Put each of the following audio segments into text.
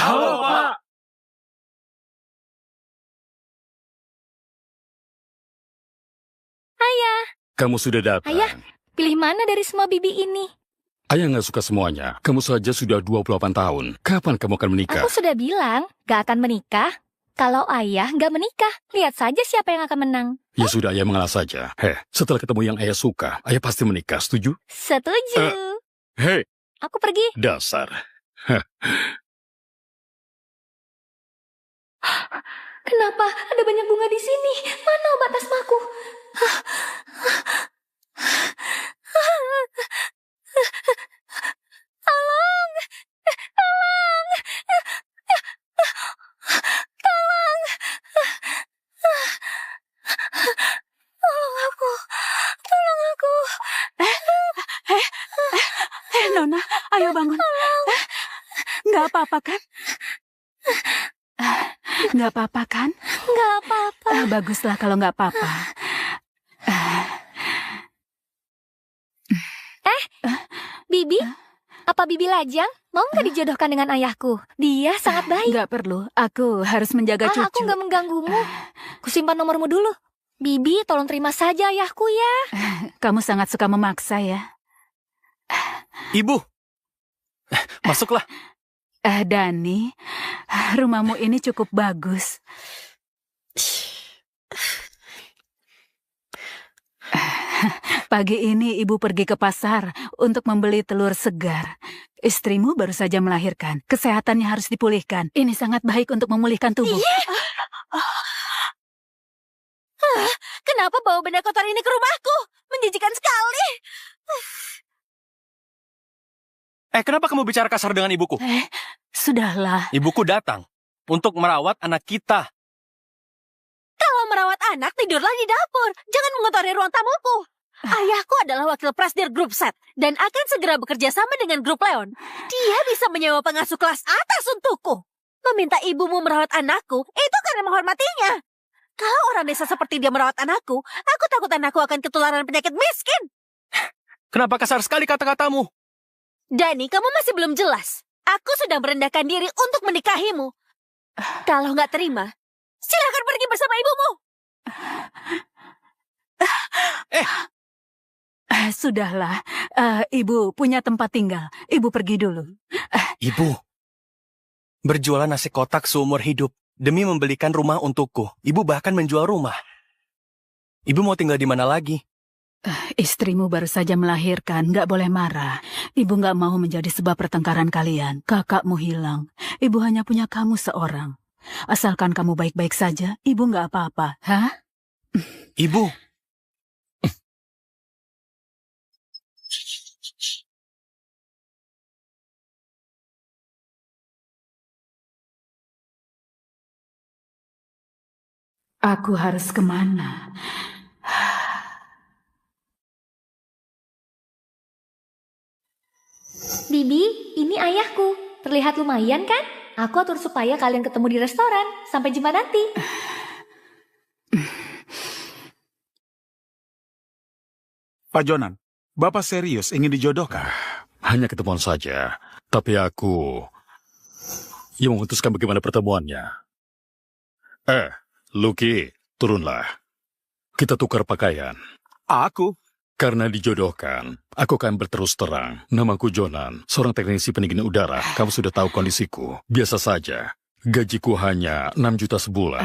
Halo, Pak. Ayah. Kamu sudah datang. Ayah, pilih mana dari semua bibi ini? Ayah nggak suka semuanya. Kamu saja sudah 28 tahun. Kapan kamu akan menikah? Aku sudah bilang, gak akan menikah. Kalau ayah gak menikah, lihat saja siapa yang akan menang. Ya sudah, ayah mengalah saja. Setelah ketemu yang ayah suka, ayah pasti menikah. Setuju? Setuju. Hei. Aku pergi. Dasar. Kenapa ada banyak bunga di sini? Mana obat asmaku? Tolong! Tolong! Tolong! Tolong aku! Tolong aku! Nona, ayo bangun. Nggak apa-apa kan? Nggak apa-apa kan? Nggak apa-apa. Baguslah kalau nggak apa-apa. Bibi? Apa Bibi lajang? Mau nggak dijodohkan dengan ayahku? Dia sangat baik. Nggak perlu, aku harus menjaga cucu. Aku nggak mengganggumu. Kusimpan nomormu dulu. Bibi, tolong terima saja ayahku ya. Kamu sangat suka memaksa ya. Ibu, masuklah. Dani, rumahmu ini cukup bagus. Pagi ini ibu pergi ke pasar untuk membeli telur segar. Istrimu baru saja melahirkan. Kesehatannya harus dipulihkan. Ini sangat baik untuk memulihkan tubuh. Kenapa bawa benda kotor ini ke rumahku? Menjijikan sekali. Kenapa kamu bicara kasar dengan ibuku? Sudahlah. Ibuku datang untuk merawat anak kita. Kalau merawat anak, tidurlah di dapur. Jangan mengotori ruang tamuku. Ayahku adalah wakil presidir grup Z dan akan segera bekerja sama dengan grup Leon. Dia bisa menyewa pengasuh kelas atas untukku. Meminta ibumu merawat anakku, itu karena menghormatinya. Kalau orang desa seperti dia merawat anakku, aku takut anakku akan ketularan penyakit miskin. Kenapa kasar sekali kata-katamu? Dani, kamu masih belum jelas. Aku sedang merendahkan diri untuk menikahimu. Kalau nggak terima, silakan pergi bersama ibumu. Sudahlah, ibu punya tempat tinggal. Ibu pergi dulu. Ibu, berjualan nasi kotak seumur hidup demi membelikan rumah untukku. Ibu bahkan menjual rumah. Ibu mau tinggal di mana lagi? Istrimu baru saja melahirkan, nggak boleh marah. Ibu nggak mau menjadi sebab pertengkaran kalian. Kakakmu hilang. Ibu hanya punya kamu seorang. Asalkan kamu baik-baik saja, ibu nggak apa-apa. Hah? Ibu. Aku harus kemana? Bibi, ini ayahku. Terlihat lumayan kan? Aku atur supaya kalian ketemu di restoran. Sampai jumpa nanti. Pak Jonan, Bapak serius ingin dijodohkan? Hanya ketemuan saja. Tapi aku yang memutuskan bagaimana pertemuannya. Lucky, turunlah. Kita tukar pakaian. Aku? Karena dijodohkan, aku akan berterus terang. Namaku Jonan, seorang teknisi pendingin udara. Kamu sudah tahu kondisiku. Biasa saja. Gajiku hanya 6 juta sebulan.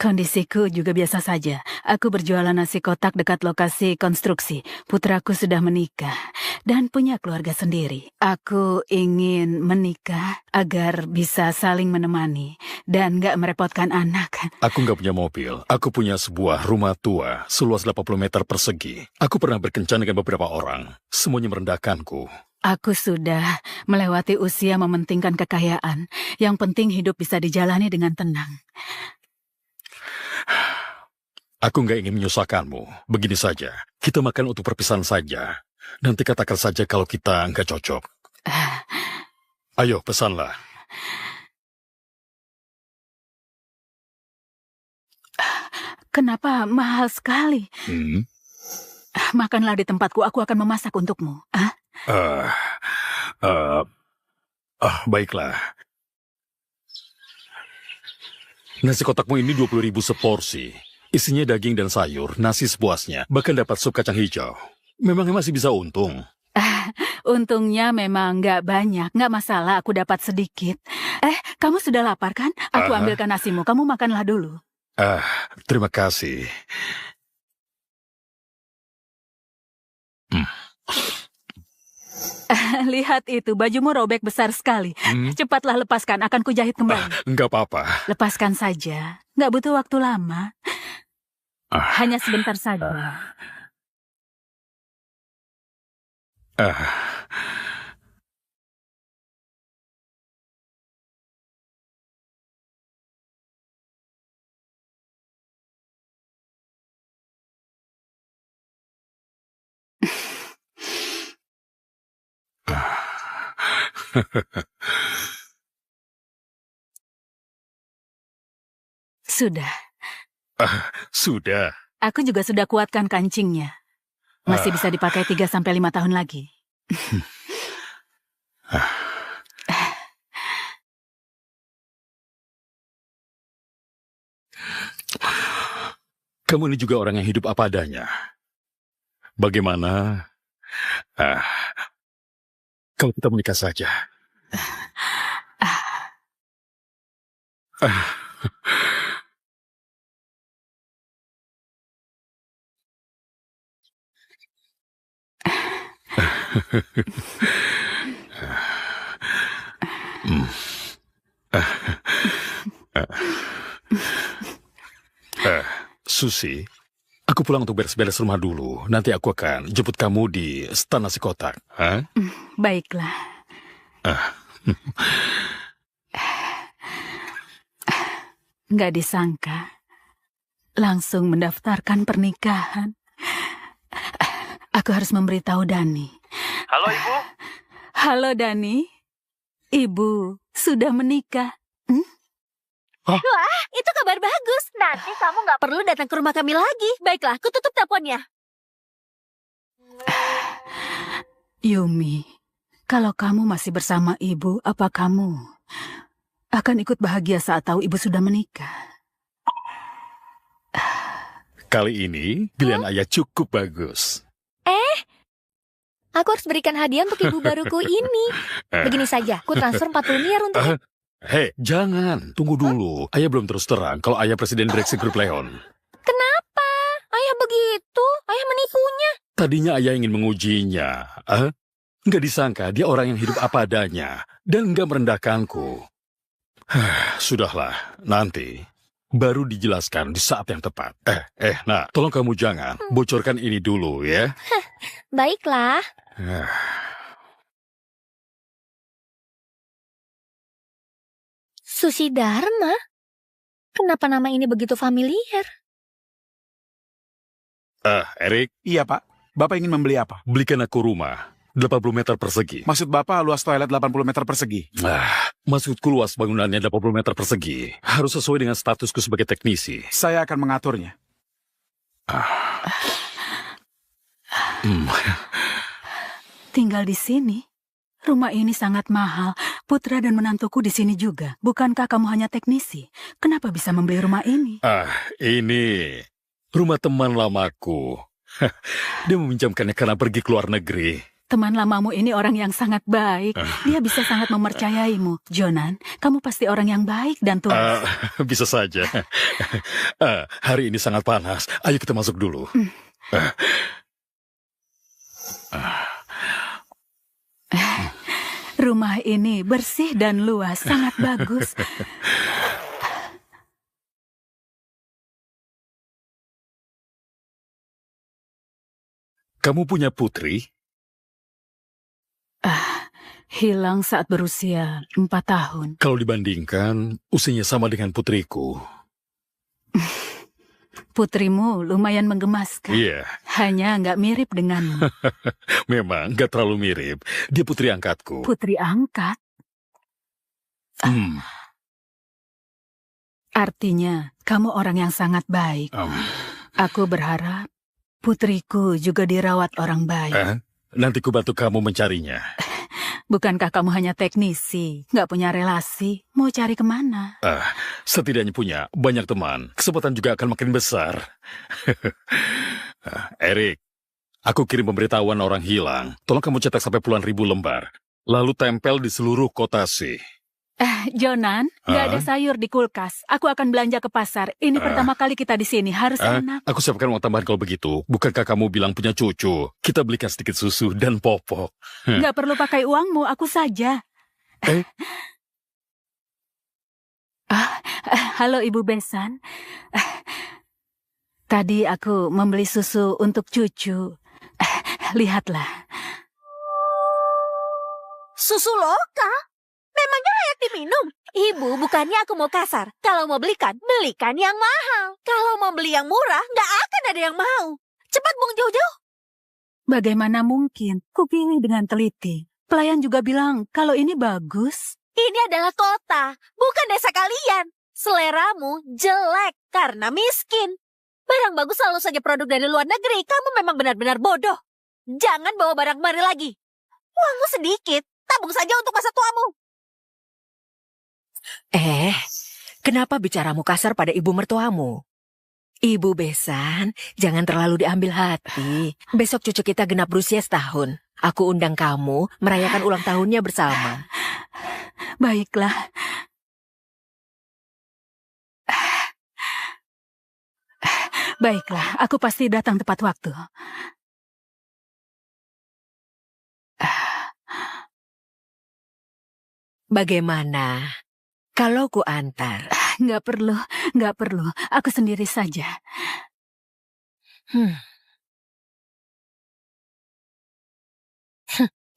Kondisiku juga biasa saja. Aku berjualan nasi kotak dekat lokasi konstruksi. Putraku sudah menikah dan punya keluarga sendiri. Aku ingin menikah agar bisa saling menemani dan gak merepotkan anak. Aku nggak punya mobil. Aku punya sebuah rumah tua seluas 80 meter persegi. Aku pernah berkencan dengan beberapa orang. Semuanya merendahkanku. Aku sudah melewati usia mementingkan kekayaan. Yang penting hidup bisa dijalani dengan tenang. Aku nggak ingin menyusahkanmu. Begini saja, kita makan untuk perpisahan saja. Nanti katakan saja kalau kita nggak cocok. Ayo, pesanlah. Kenapa mahal sekali? Makanlah di tempatku, aku akan memasak untukmu. Baiklah. Nasi kotakmu ini 20.000 seporsi. Isinya daging dan sayur, nasi sepuasnya, bahkan dapat sup kacang hijau. Memangnya masih bisa untung? Untungnya memang nggak banyak, nggak masalah aku dapat sedikit. Kamu sudah lapar kan? Aku ambilkan nasimu, kamu makanlah dulu. Terima kasih. Lihat itu, bajumu robek besar sekali. Cepatlah lepaskan, akan kujahit kembali. Enggak apa-apa. Lepaskan saja, nggak butuh waktu lama. Hanya sebentar saja. Sudah. Sudah. Aku juga sudah kuatkan kancingnya. Masih bisa dipakai 3-5 tahun lagi. Kamu ini juga orang yang hidup apa adanya. Bagaimana? Kalau kita menikah saja. Susi, aku pulang untuk beres-beres rumah dulu. Nanti aku akan jemput kamu di stan nasi kotak. Baiklah. Nggak disangka, langsung mendaftarkan pernikahan. Aku harus memberitahu Dani. Halo, Ibu. Halo Dani, Ibu sudah menikah. Wah, itu kabar bagus. Nanti kamu nggak perlu datang ke rumah kami lagi. Baiklah, aku tutup teleponnya. Yumi, kalau kamu masih bersama ibu, apa kamu akan ikut bahagia saat tahu ibu sudah menikah? Kali ini, pilihan ayah cukup bagus. Aku harus berikan hadiah untuk ibu baruku ini. Begini saja, aku transfer 40 miliar untuknya. Hei, jangan. Tunggu dulu. Ayah belum terus terang kalau ayah presiden direksi grup Leon. Kenapa? Ayah begitu? Ayah menipunya. Tadinya ayah ingin mengujinya. Nggak disangka dia orang yang hidup apa adanya. Dan nggak merendahkanku. Sudahlah, nanti baru dijelaskan di saat yang tepat. Nah, tolong kamu jangan bocorkan ini dulu ya. Baiklah. Susi Dharma? Kenapa nama ini begitu familiar? Erik, Iya, Pak. Bapak ingin membeli apa? belikan aku rumah 80 meter persegi. Maksud Bapak luas toilet 80 meter persegi? Maksudku luas bangunannya 80 meter persegi. Harus sesuai dengan statusku sebagai teknisi. Saya akan mengaturnya. Tinggal di sini. Rumah ini sangat mahal. Putra dan menantuku di sini juga. Bukankah kamu hanya teknisi? Kenapa bisa membeli rumah ini? Ini rumah teman lamaku. Dia meminjamkannya karena pergi ke luar negeri. Teman lamamu ini orang yang sangat baik. Dia bisa sangat mempercayaimu. Jonan, kamu pasti orang yang baik dan tulus. Bisa saja. Hari ini sangat panas. Ayo kita masuk dulu. Rumah ini bersih dan luas, sangat bagus. Kamu punya putri? Hilang saat berusia 4 tahun. Kalau dibandingkan, usianya sama dengan putriku. Putrimu lumayan menggemaskan. Iya, Hanya nggak mirip denganmu. memang gak terlalu mirip. Dia putri angkatku. Putri angkat. Artinya, kamu orang yang sangat baik. Aku berharap putriku juga dirawat orang baik. Nanti ku bantu kamu mencarinya. Bukankah kamu hanya teknisi, nggak punya relasi? Mau cari kemana? Setidaknya punya banyak teman. Kesempatan juga akan makin besar. Erik, aku kirim pemberitahuan orang hilang. Tolong kamu cetak sampai puluhan ribu lembar. Lalu tempel di seluruh kota sih. Jonan, nggak ada sayur di kulkas. Aku akan belanja ke pasar. Ini pertama kali kita di sini, harus enak. Aku siapkan uang tambahan kalau begitu. Bukankah kamu bilang punya cucu? Kita belikan sedikit susu dan popok. Nggak perlu pakai uangmu, aku saja. Halo Ibu Besan. Tadi aku membeli susu untuk cucu. Lihatlah. Susu loka? Memangnya layak diminum? Ibu, bukannya aku mau kasar. Kalau mau belikan yang mahal. Kalau mau beli yang murah, nggak akan ada yang mau. Cepat buang jauh-jauh. Bagaimana mungkin? Kupilih dengan teliti. Pelayan juga bilang kalau ini bagus. Ini adalah kota, bukan desa kalian. Seleramu jelek karena miskin. Barang bagus selalu saja produk dari luar negeri. Kamu memang benar-benar bodoh. Jangan bawa barang kemari lagi. Uangmu sedikit, tabung saja untuk masa tuamu. Kenapa bicaramu kasar pada ibu mertuamu? Ibu Besan, jangan terlalu diambil hati. Besok cucu kita genap berusia setahun. Aku undang kamu merayakan ulang tahunnya bersama. Baiklah. Baiklah, aku pasti datang tepat waktu. Bagaimana kalau ku antar? Nggak perlu. Aku sendiri saja.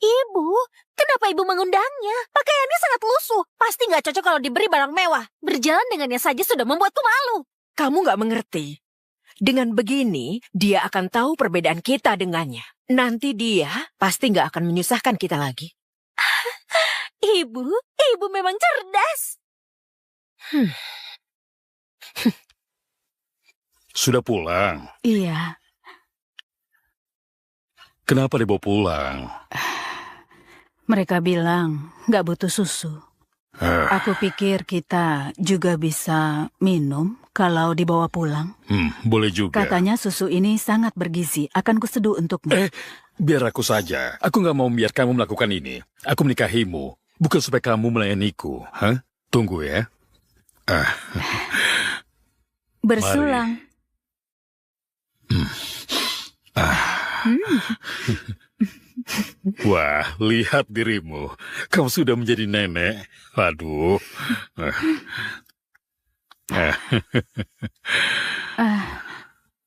Ibu, kenapa ibu mengundangnya? Pakaiannya sangat lusuh. Pasti nggak cocok kalau diberi barang mewah. Berjalan dengannya saja sudah membuatku malu. Kamu nggak mengerti. Dengan begini, dia akan tahu perbedaan kita dengannya. Nanti dia pasti nggak akan menyusahkan kita lagi. Ibu memang cerdas. Sudah pulang? Iya. Kenapa dibawa pulang? Mereka bilang nggak butuh susu. Aku pikir kita juga bisa minum kalau dibawa pulang. Boleh juga. Katanya susu ini sangat bergizi. Akan kuseduh untukmu. Biar aku saja. Aku nggak mau biar kamu melakukan ini. Aku menikahimu, bukan supaya kamu melayaniku. Tunggu ya. Bersulang. Wah, lihat dirimu. Kamu sudah menjadi nenek. Aduh.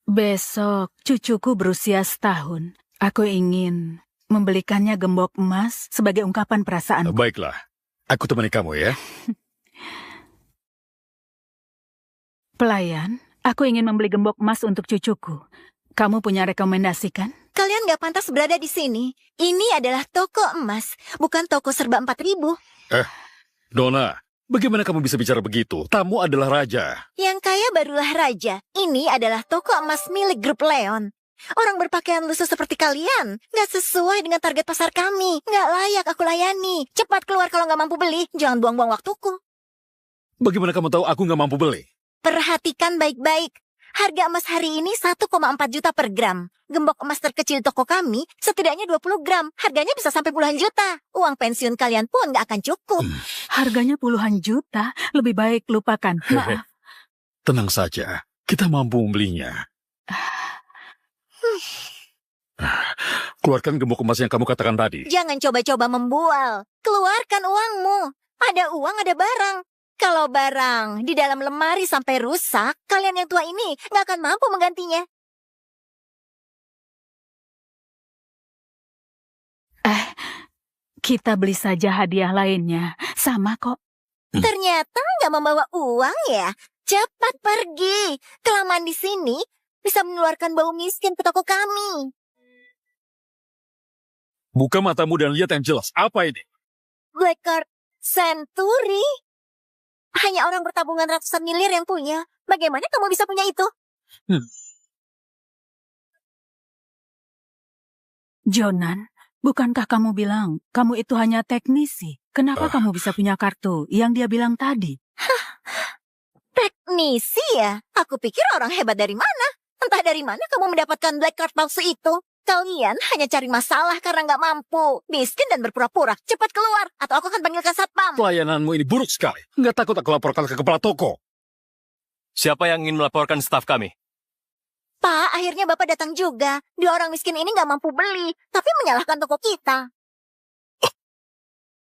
Besok cucuku berusia setahun. Aku ingin membelikannya gembok emas sebagai ungkapan perasaan. Baiklah, aku temani kamu ya. Pelayan, aku ingin membeli gembok emas untuk cucuku. Kamu punya rekomendasi kan? Kalian nggak pantas berada di sini. Ini adalah toko emas, bukan toko serba 4.000. Donna, bagaimana kamu bisa bicara begitu? Tamu adalah raja. Yang kaya barulah raja. Ini adalah toko emas milik grup Leon. Orang berpakaian lusuh seperti kalian nggak sesuai dengan target pasar kami. Nggak layak aku layani. Cepat keluar kalau nggak mampu beli. Jangan buang-buang waktuku. Bagaimana kamu tahu aku nggak mampu beli? Perhatikan baik-baik. Harga emas hari ini 1,4 juta per gram. Gembok emas terkecil toko kami setidaknya 20 gram. Harganya bisa sampai puluhan juta. Uang pensiun kalian pun nggak akan cukup. Harganya puluhan juta. Lebih baik lupakan. Maaf. Tenang saja, kita mampu membelinya. Keluarkan gembok emas yang kamu katakan tadi. Jangan coba-coba membual. Keluarkan uangmu. Ada uang, ada barang. Kalau barang di dalam lemari sampai rusak, kalian yang tua ini nggak akan mampu menggantinya. Kita beli saja hadiah lainnya. Sama kok. Ternyata nggak membawa uang ya? Cepat pergi. Kelamaan di sini bisa mengeluarkan bau miskin ke toko kami. Buka matamu dan lihat yang jelas. Apa ini? Blackcard Century? Hanya orang bertabungan ratusan miliar yang punya. Bagaimana kamu bisa punya itu? Jonan, bukankah kamu bilang kamu itu hanya teknisi? Kenapa kamu bisa punya kartu yang dia bilang tadi? Teknisi ya? Aku pikir orang hebat dari mana? Entah dari mana kamu mendapatkan black card palsu itu. Kalian hanya cari masalah karena nggak mampu. Miskin dan berpura-pura. Cepat keluar, atau aku akan panggilkan satpam. Pelayananmu ini buruk sekali. Nggak takut aku laporkan ke kepala toko. Siapa yang ingin melaporkan staf kami? Pak, akhirnya Bapak datang juga. Dua orang miskin ini nggak mampu beli, tapi menyalahkan toko kita.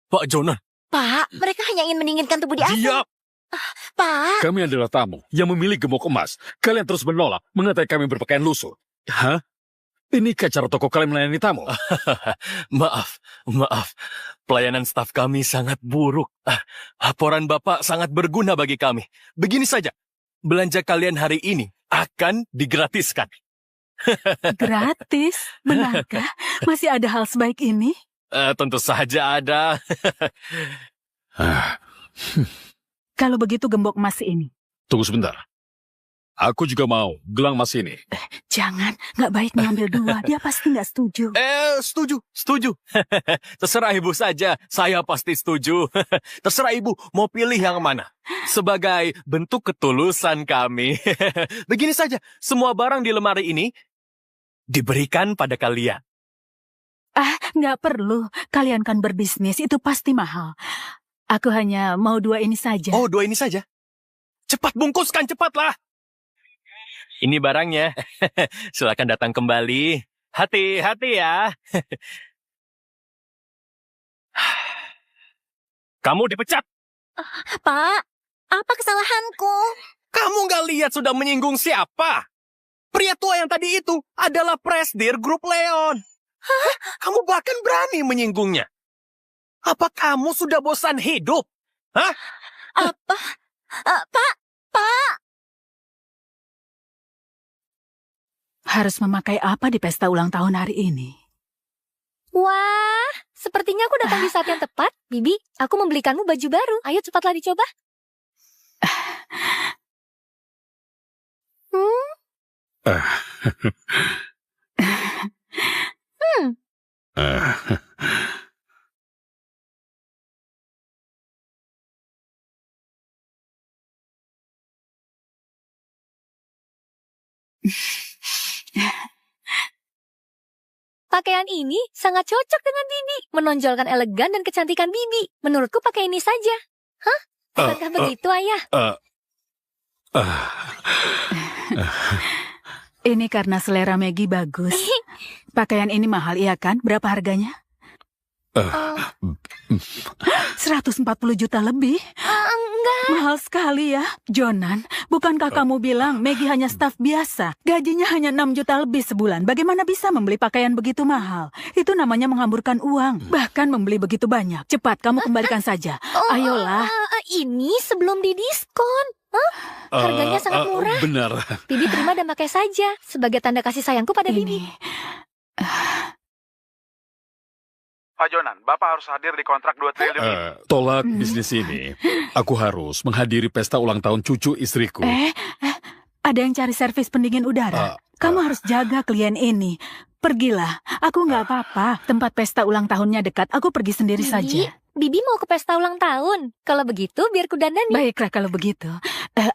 Pak Jonan. Pak, mereka hanya ingin mendinginkan tubuh di AC. Diam! Pak, Kami adalah tamu yang memilih gemuk emas. Kalian terus menolak, mengatakan kami berpakaian lusuh. Hah? Inikah cara toko kalian melayani tamu? Maaf. Pelayanan staf kami sangat buruk. Laporan Bapak sangat berguna bagi kami. Begini saja, belanja kalian hari ini akan digratiskan. Gratis? Benarkah? Masih ada hal sebaik ini? Tentu saja ada. Kalau begitu gembok emas ini. Tunggu sebentar. Aku juga mau gelang emas ini. Jangan, nggak baik mengambil dua. Dia pasti nggak setuju. Setuju. Terserah ibu saja, saya pasti setuju. Terserah ibu mau pilih yang mana. Sebagai bentuk ketulusan kami. Begini saja, semua barang di lemari ini diberikan pada kalian. Nggak perlu. Kalian kan berbisnis, itu pasti mahal. Aku hanya mau dua ini saja. Oh, dua ini saja? Cepat bungkuskan, cepatlah. Ini barangnya. Silakan datang kembali. Hati-hati ya. Kamu dipecat. Pak, apa kesalahanku? Kamu nggak lihat sudah menyinggung siapa? Pria tua yang tadi itu adalah Presdir Grup Leon. Hah? Kamu bahkan berani menyinggungnya. Apa kamu sudah bosan hidup? Hah? Apa? Pak. Harus memakai apa di pesta ulang tahun hari ini? Wah, sepertinya aku datang di saat yang tepat. Bibi, aku membelikanmu baju baru. Ayo cepatlah dicoba. Pakaian ini sangat cocok dengan Bibi. Menonjolkan elegan dan kecantikan Bibi. Menurutku pakai ini saja. Hah? Bukankah begitu, Ayah? Ini karena selera Maggie bagus. Pakaian ini mahal, iya kan? Berapa harganya? 140 juta lebih? Enggak. Mahal sekali ya. Jonan, bukankah kamu bilang Maggie hanya staf biasa? Gajinya hanya 6 juta lebih sebulan. Bagaimana bisa membeli pakaian begitu mahal? Itu namanya menghamburkan uang. Bahkan membeli begitu banyak. Cepat, kamu kembalikan saja. Ayolah. Ini sebelum didiskon. Harganya sangat murah. Benar. Bibi terima dan pakai saja. Sebagai tanda kasih sayangku pada Bibi. Pak Jonan, Bapak harus hadir di kontrak 2 triliun ini. Tolak bisnis ini. Aku harus menghadiri pesta ulang tahun cucu istriku. Ada yang cari servis pendingin udara. Kamu harus jaga klien ini. Pergilah. Aku nggak apa-apa. Tempat pesta ulang tahunnya dekat. Aku pergi sendiri saja. Bibi mau ke pesta ulang tahun. Kalau begitu, biar ku dandani. Baiklah kalau begitu.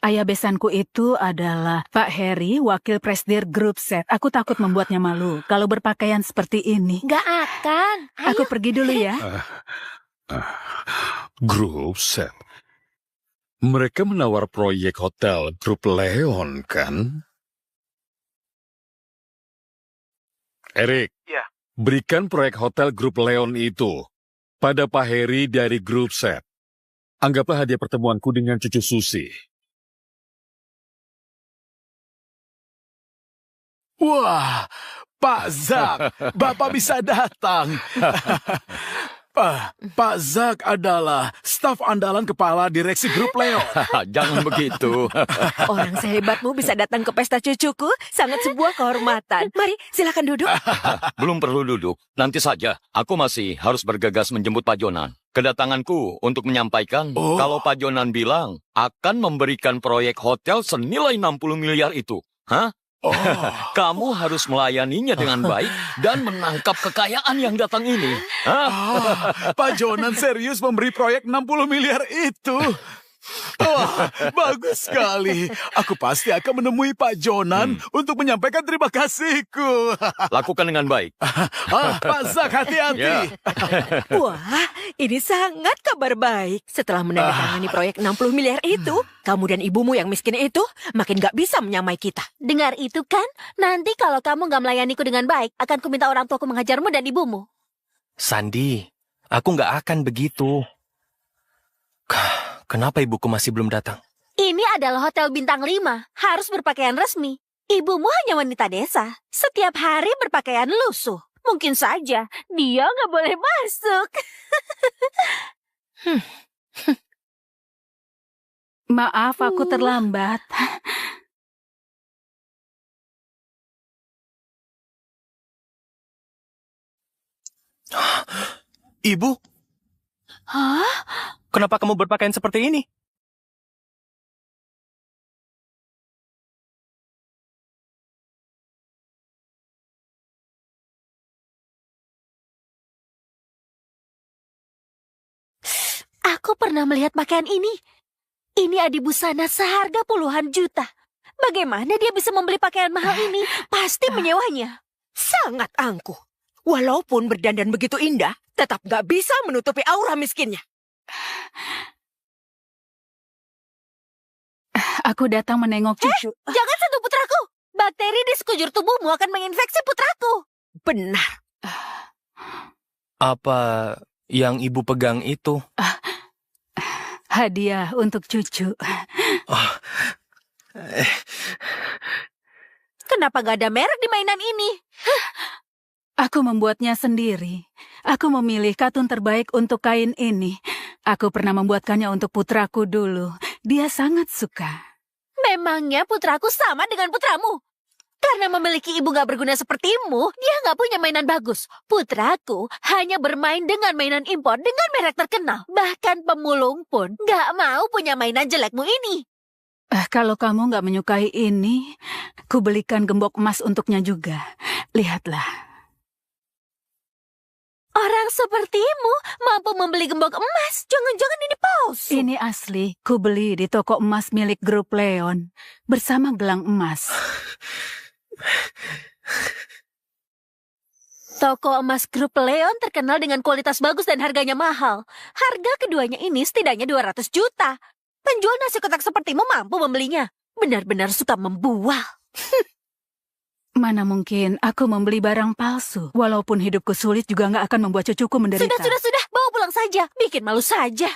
Ayah besanku itu adalah Pak Harry, wakil Presdir Grup Set. Aku takut membuatnya malu kalau berpakaian seperti ini. Gak akan. Ayo. Aku pergi dulu ya. Grup Set. Mereka menawar proyek hotel Grup Leon, kan? Erik, Ya. berikan proyek hotel Grup Leon itu pada Pak Harry dari Grup Set. Anggaplah hadiah pertemuanku dengan cucu Susi. Wah, Pak Zak, Bapak bisa datang. Pak Zak adalah staf andalan kepala direksi grup Leon. Jangan begitu. Orang sehebatmu bisa datang ke pesta cucuku, sangat sebuah kehormatan. Mari, silakan duduk. Belum perlu duduk. Nanti saja. Aku masih harus bergegas menjemput Pak Jonan. Kedatanganku untuk menyampaikan kalau Pak Jonan bilang akan memberikan proyek hotel senilai 60 miliar itu. Hah? Oh, Kamu harus melayaninya dengan baik dan menangkap kekayaan yang datang ini. Pak Jonan serius memberi proyek 60 miliar itu. Wah, bagus sekali. Aku pasti akan menemui Pak Jonan untuk menyampaikan terima kasihku. Lakukan dengan baik. Pak Zak, hati-hati. Ya. Wah, ini sangat kabar baik. Setelah menandatangani proyek 60 miliar itu, kamu dan ibumu yang miskin itu makin gak bisa menyamai kita. Dengar itu kan? Nanti kalau kamu nggak melayaniku dengan baik, akan kuminta orang tuaku menghajarmu dan ibumu. Sandi, aku nggak akan begitu. Kenapa ibuku masih belum datang? Ini adalah hotel bintang 5, harus berpakaian resmi. Ibumu hanya wanita desa, setiap hari berpakaian lusuh. Mungkin saja dia nggak boleh masuk. Maaf, aku terlambat. Ibu, Hah? kenapa kamu berpakaian seperti ini? Aku pernah melihat pakaian ini. Ini adibusana seharga puluhan juta. Bagaimana dia bisa membeli pakaian mahal ini? Pasti menyewanya. Sangat angkuh. Walaupun berdandan begitu indah, tetap gak bisa menutupi aura miskinnya. Aku datang menengok cucu. Jangan sentuh putraku. Bakteri di sekujur tubuhmu akan menginfeksi putraku. Benar. Apa yang ibu pegang itu? Hadiah untuk cucu. Kenapa gak ada merek di mainan ini? Aku membuatnya sendiri. Aku memilih katun terbaik untuk kain ini. Aku pernah membuatkannya untuk putraku dulu. Dia sangat suka. Memangnya putraku sama dengan putramu? Karena memiliki ibu gak berguna sepertimu, dia gak punya mainan bagus. Putraku hanya bermain dengan mainan impor dengan merek terkenal. Bahkan pemulung pun gak mau punya mainan jelekmu ini. Kalau kamu nggak menyukai ini, ku belikan gembok emas untuknya juga. Lihatlah. Orang sepertimu mampu membeli gembok emas. Jangan-jangan ini palsu. Ini asli. Ku beli di toko emas milik grup Leon. Bersama gelang emas. Toko emas grup Leon terkenal dengan kualitas bagus dan harganya mahal. Harga keduanya ini setidaknya 200 juta. Penjual nasi kotak sepertimu mampu membelinya. Benar-benar suka membual. Mana mungkin aku membeli barang palsu. Walaupun hidupku sulit juga nggak akan membuat cucuku menderita. Sudah. Bawa pulang saja. Bikin malu saja.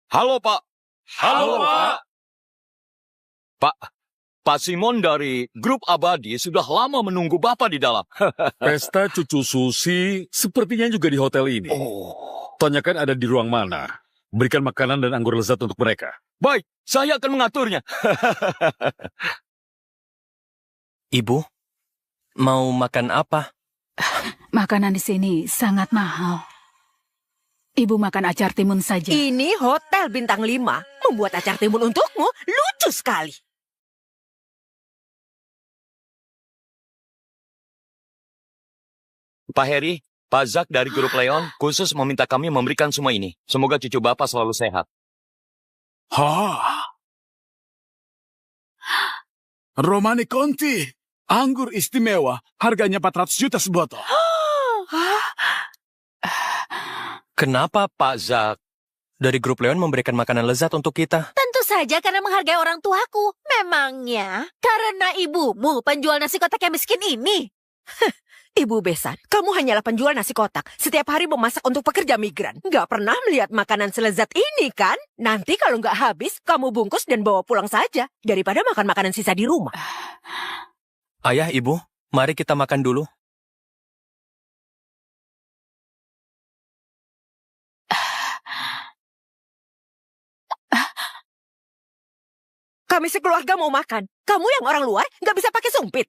Halo, Pak. Halo, Pak. Pak Simon dari Grup Abadi sudah lama menunggu Bapak di dalam. Pesta cucu Susi sepertinya juga di hotel ini. Tanyakan ada di ruang mana. Berikan makanan dan anggur lezat untuk mereka. Baik, saya akan mengaturnya. Ibu, mau makan apa? Makanan di sini sangat mahal. Ibu makan acar timun saja. Ini hotel bintang 5. Membuat acar timun untukmu lucu sekali. Pak Heri, Pak Zak dari Grup Leon khusus meminta kami memberikan semua ini. Semoga cucu Bapak selalu sehat. Romani Conti, anggur istimewa, harganya 400 juta sebotol. Kenapa Pak Zak dari grup Leon memberikan makanan lezat untuk kita? Tentu saja karena menghargai orang tuaku. Memangnya karena ibumu penjual nasi kotak yang miskin ini? Ibu Besan, kamu hanyalah penjual nasi kotak. Setiap hari memasak untuk pekerja migran. Nggak pernah melihat makanan selezat ini, kan? Nanti kalau nggak habis, kamu bungkus dan bawa pulang saja. Daripada makan makanan sisa di rumah. Ayah, Ibu, mari kita makan dulu. Kami sekeluarga mau makan. Kamu yang orang luar nggak bisa pakai sumpit.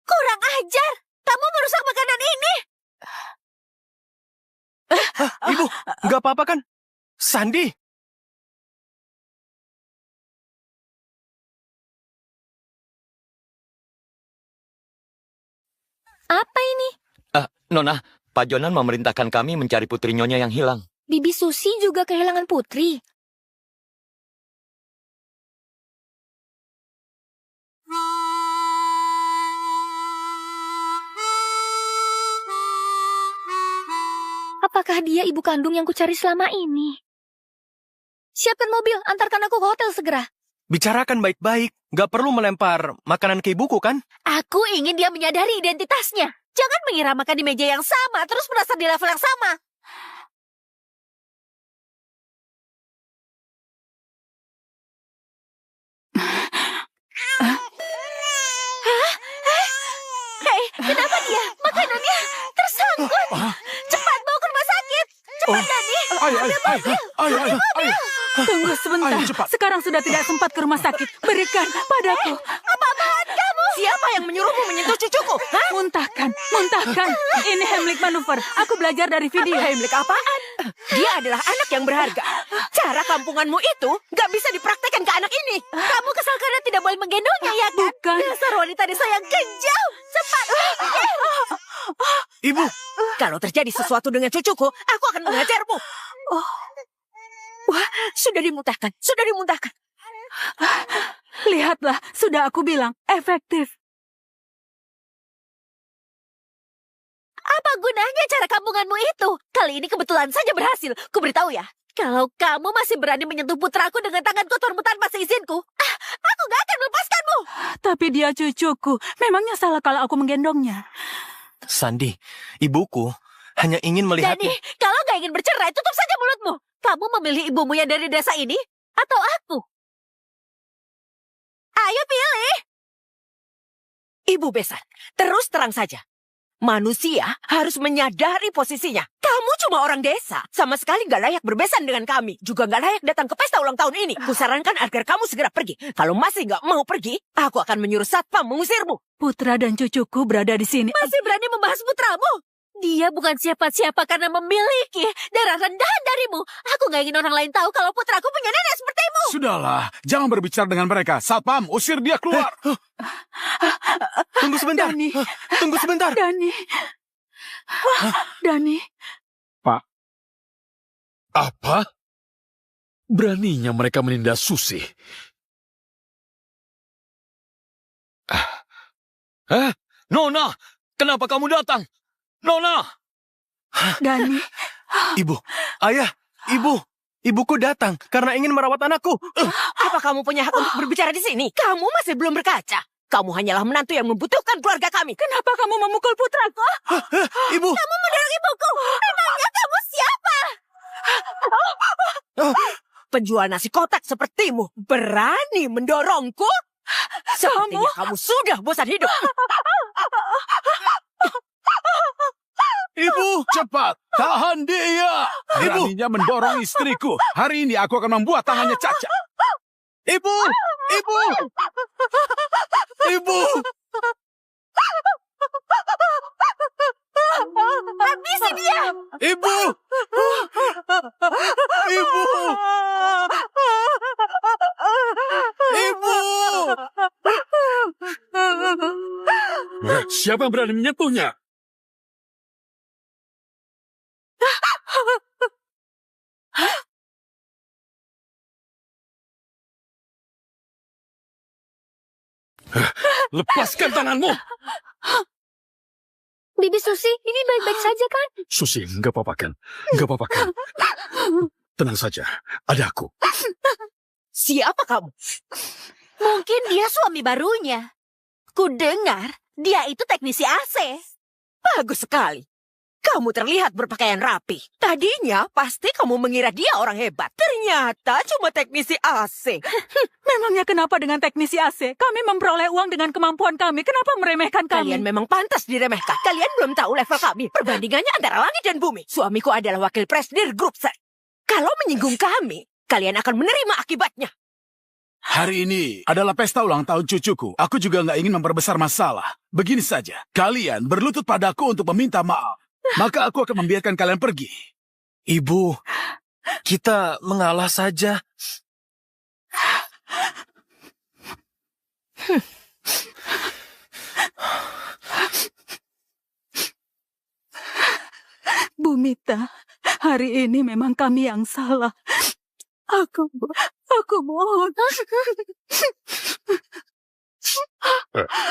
Kurang ajar. Kamu merusak makanan ini. Ibu, nggak apa-apa kan? Sandi. Apa ini? Nona, Pak Jonan memerintahkan kami mencari putri Nyonya yang hilang. Bibi Susi juga kehilangan putri. Apakah dia ibu kandung yang kucari selama ini? Siapkan mobil, antarkan aku ke hotel segera. Bicarakan baik-baik. Nggak perlu melempar makanan ke ibuku kan? Aku ingin dia menyadari identitasnya. Jangan mengira makan di meja yang sama, terus merasa di level yang sama. Hei, kenapa dia? Makanannya tersangkut. Cepat bawa ke rumah sakit. Cepat, Dani. Ayo. Tunggu sebentar. Ayo, cepat. Sekarang sudah tidak sempat ke rumah sakit. Berikan padaku. Apa-apaan kamu? Siapa yang menyuruhmu menyentuh cucuku? Hah? Muntahkan. Ini Heimlich manuver. Aku belajar dari video. Heimlich apaan? Dia adalah anak yang berharga. Cara kampunganmu itu nggak bisa dipraktekkan ke anak ini. Kamu kesal karena tidak boleh menggendongnya, ya kan? Bukan. Dasar wanita desa yang kejam. Cepat. Ibu, Kalau terjadi sesuatu dengan cucuku, aku akan mengajarmu. Wah, sudah dimuntahkan. Lihatlah, sudah aku bilang. Efektif. Apa gunanya cara kampunganmu itu? Kali ini kebetulan saja berhasil. Kuberitahu ya, kalau kamu masih berani menyentuh putraku dengan tangan kotormu tanpa seizinku, aku gak akan melepaskanmu. Tapi dia cucuku. Memangnya salah kalau aku menggendongnya. Sandi, ibuku hanya ingin melihatnya. Dani, kalau gak ingin bercerai, tutup saja mulutmu. Kamu memilih ibumu yang dari desa ini, atau aku? Ayo pilih. Ibu Besan, terus terang saja. Manusia harus menyadari posisinya. Kamu cuma orang desa. Sama sekali nggak layak berbesan dengan kami. Juga nggak layak datang ke pesta ulang tahun ini. Kusarankan agar kamu segera pergi. Kalau masih nggak mau pergi, aku akan menyuruh satpam mengusirmu. Putra dan cucuku berada di sini. Masih berani membahas putramu? Dia bukan siapa-siapa karena memiliki darah rendahan darimu. Aku gak ingin orang lain tahu kalau putraku punya nenek sepertimu. Sudahlah, jangan berbicara dengan mereka. Satpam, usir dia keluar. Tunggu sebentar. Dani. Tunggu sebentar. Dani. Apa? Beraninya mereka menindas Susi. Nona, kenapa kamu datang? Nona! Dani. Ibu, ayah, ibuku datang karena ingin merawat anakku. Apa kamu punya hak untuk berbicara di sini? Kamu masih belum berkaca. Kamu hanyalah menantu yang membutuhkan keluarga kami. Kenapa kamu memukul putraku? Ibu, Kamu mendorong ibuku. Memangnya kamu siapa? Penjual nasi kotak sepertimu berani mendorongku? Sepertinya kamu sudah bosan hidup. Ibu, cepat, tahan dia. Beraninya mendorong istriku. Hari ini aku akan membuat tangannya cacat. Ibu. Habisi dia. Ibu. Siapa yang berani menyentuhnya? Lepaskan tanganmu! Bibi Susi, ini baik-baik saja kan? Susi, nggak apa-apa kan? Nggak apa-apa kan? Tenang saja, ada aku. Siapa kamu? Mungkin dia suami barunya. Kudengar dia itu teknisi AC. Bagus sekali. Kamu terlihat berpakaian rapi. Tadinya pasti kamu mengira dia orang hebat. Ternyata cuma teknisi AC. Memangnya kenapa dengan teknisi AC? Kami memperoleh uang dengan kemampuan kami. Kenapa meremehkan kami? Kalian memang pantas diremehkan. Kalian belum tahu level kami. Perbandingannya antara langit dan bumi. Suamiku adalah wakil presidir grup set. Kalau menyinggung kami kalian akan menerima akibatnya. Hari ini adalah pesta ulang tahun cucuku. Aku juga nggak ingin memperbesar masalah. Begini saja, kalian berlutut padaku untuk meminta maaf. Maka aku akan membiarkan kalian pergi. Ibu, kita mengalah saja. Bu Mita, hari ini memang kami yang salah. Aku mohon.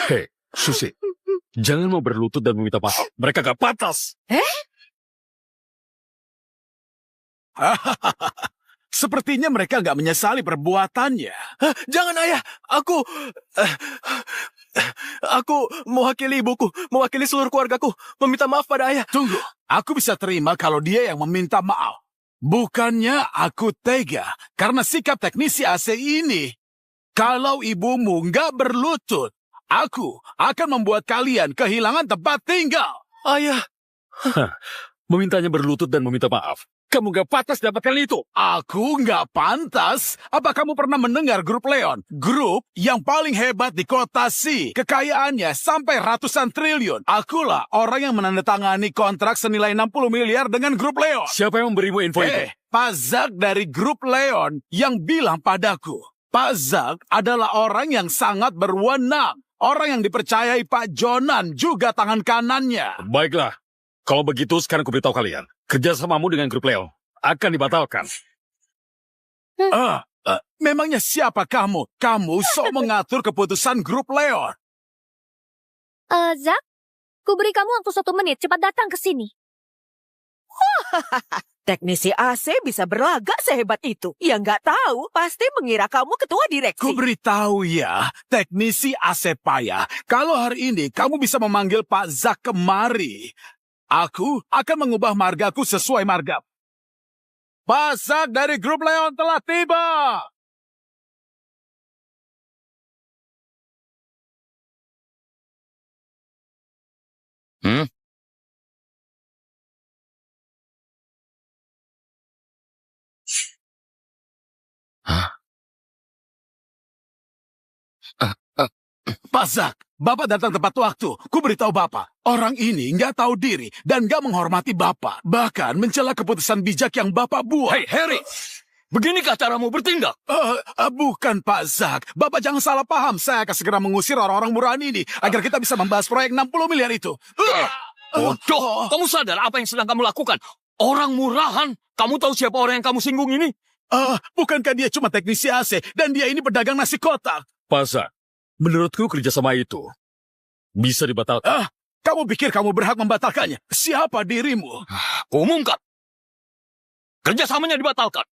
Hei, Susi. Jangan mau berlutut dan meminta maaf. Mereka gak pantas. Sepertinya mereka nggak menyesali perbuatannya. Jangan ayah, aku mewakili ibuku, mewakili seluruh keluargaku, meminta maaf pada ayah. Tunggu, aku bisa terima kalau dia yang meminta maaf. Bukannya aku tega karena sikap teknisi AC ini. Kalau ibumu nggak berlutut, aku akan membuat kalian kehilangan tempat tinggal. Ayah, Memintanya berlutut dan meminta maaf. Kamu gak pantas dapatkan itu. Aku nggak pantas. Apa kamu pernah mendengar grup Leon? Grup yang paling hebat di kota Si. Kekayaannya sampai ratusan triliun. Akulah orang yang menandatangani kontrak senilai 60 miliar dengan grup Leon. Siapa yang memberimu info itu? Pak Zak dari grup Leon yang bilang padaku. Pak Zak adalah orang yang sangat berwenang. Orang yang dipercayai Pak Jonan juga tangan kanannya. Baiklah. Kalau begitu, sekarang aku beritahu kalian. Kerjasamamu dengan grup Leo akan dibatalkan. Memangnya siapa kamu? Kamu sok mengatur keputusan grup Leon. Zak, ku beri kamu waktu 1 menit. Cepat datang ke sini. Teknisi AC bisa berlagak sehebat itu. Yang nggak tahu pasti mengira kamu ketua direksi. Ku beritahu ya, teknisi AC payah. Kalau hari ini kamu bisa memanggil Pak Zak kemari, aku akan mengubah margaku sesuai marga. Pak Zak dari grup Leon telah tiba. Pak Zak, Bapak datang tepat waktu. Ku beritahu Bapak, orang ini nggak tahu diri dan nggak menghormati Bapak. Bahkan mencela keputusan bijak yang Bapak buat. Hei, Harry! Beginikah caramu bertindak? Bukan Pak Zak. Bapak jangan salah paham. Saya akan segera mengusir orang-orang murahan ini agar kita bisa membahas proyek 60 miliar itu. Bodoh! Kamu sadar apa yang sedang kamu lakukan? Orang murahan? Kamu tahu siapa orang yang kamu singgung ini? Bukankah dia cuma teknisi AC dan dia ini pedagang nasi kotak? Pak Zak, menurutku kerjasama itu bisa dibatalkan. Kamu pikir kamu berhak membatalkannya? Siapa dirimu? Kuumumkan. Kerjasamanya dibatalkan.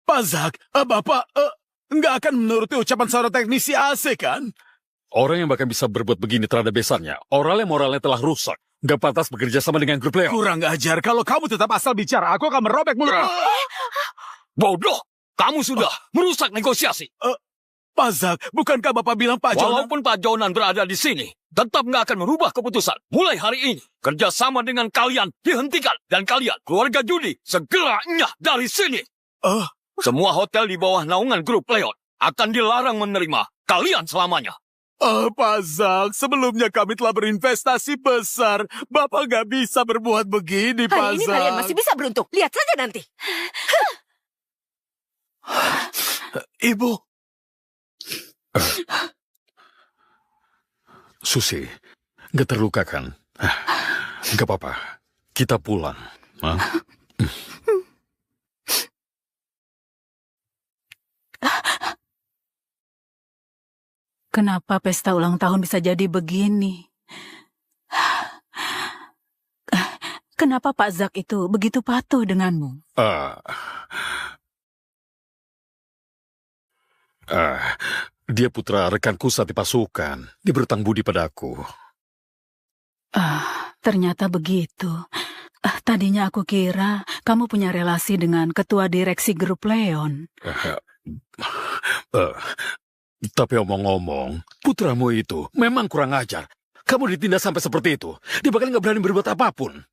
Pak Zak, Bapak nggak akan menuruti ucapan seorang teknisi AC kan? Orang yang bahkan bisa berbuat begini terhadap besannya, orang yang moralnya telah rusak. Gak pantas bekerja sama dengan grup Leo. Kurang ajar. Kalau kamu tetap asal bicara, aku akan merobek mulut. Bodoh! Kamu sudah merusak negosiasi. Pak Zak, bukankah Bapak bilang Pak Jonan? Walaupun Pak Jonan berada di sini, tetap nggak akan merubah keputusan. Mulai hari ini, kerjasama dengan kalian dihentikan. Dan kalian, keluarga Judi, segera nyah dari sini. Semua hotel di bawah naungan grup Leon akan dilarang menerima kalian selamanya. Pak Zak, sebelumnya kami telah berinvestasi besar. Bapak nggak bisa berbuat begini, Pak Zak. Hari ini kalian masih bisa beruntung. Lihat saja nanti. Ibu. Susi, gak terluka kan? Gak apa-apa, kita pulang. Kenapa pesta ulang tahun bisa jadi begini? Kenapa Pak Zak itu begitu patuh denganmu? Dia putra rekanku saat di pasukan. Dia berutang budi padaku. Ternyata begitu. Tadinya aku kira kamu punya relasi dengan ketua direksi grup Leon. Tapi omong-omong, putramu itu memang kurang ajar. Kamu ditindas sampai seperti itu. Dia bakal nggak berani berbuat apapun.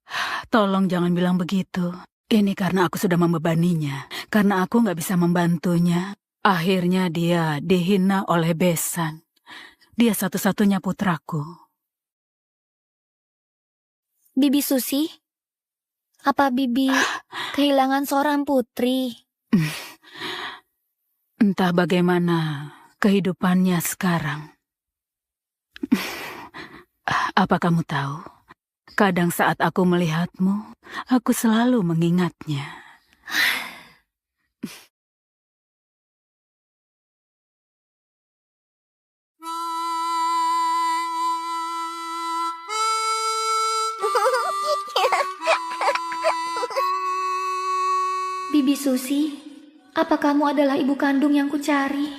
Tolong jangan bilang begitu. Ini karena aku sudah membebaninya. Karena aku nggak bisa membantunya. Akhirnya dia dihina oleh Besan. Dia satu-satunya putraku. Bibi Susi, apa Bibi kehilangan seorang putri? Entah bagaimana kehidupannya sekarang. Apa kamu tahu? Kadang saat aku melihatmu, aku selalu mengingatnya. Bibi Susi, apa kamu adalah ibu kandung yang kucari?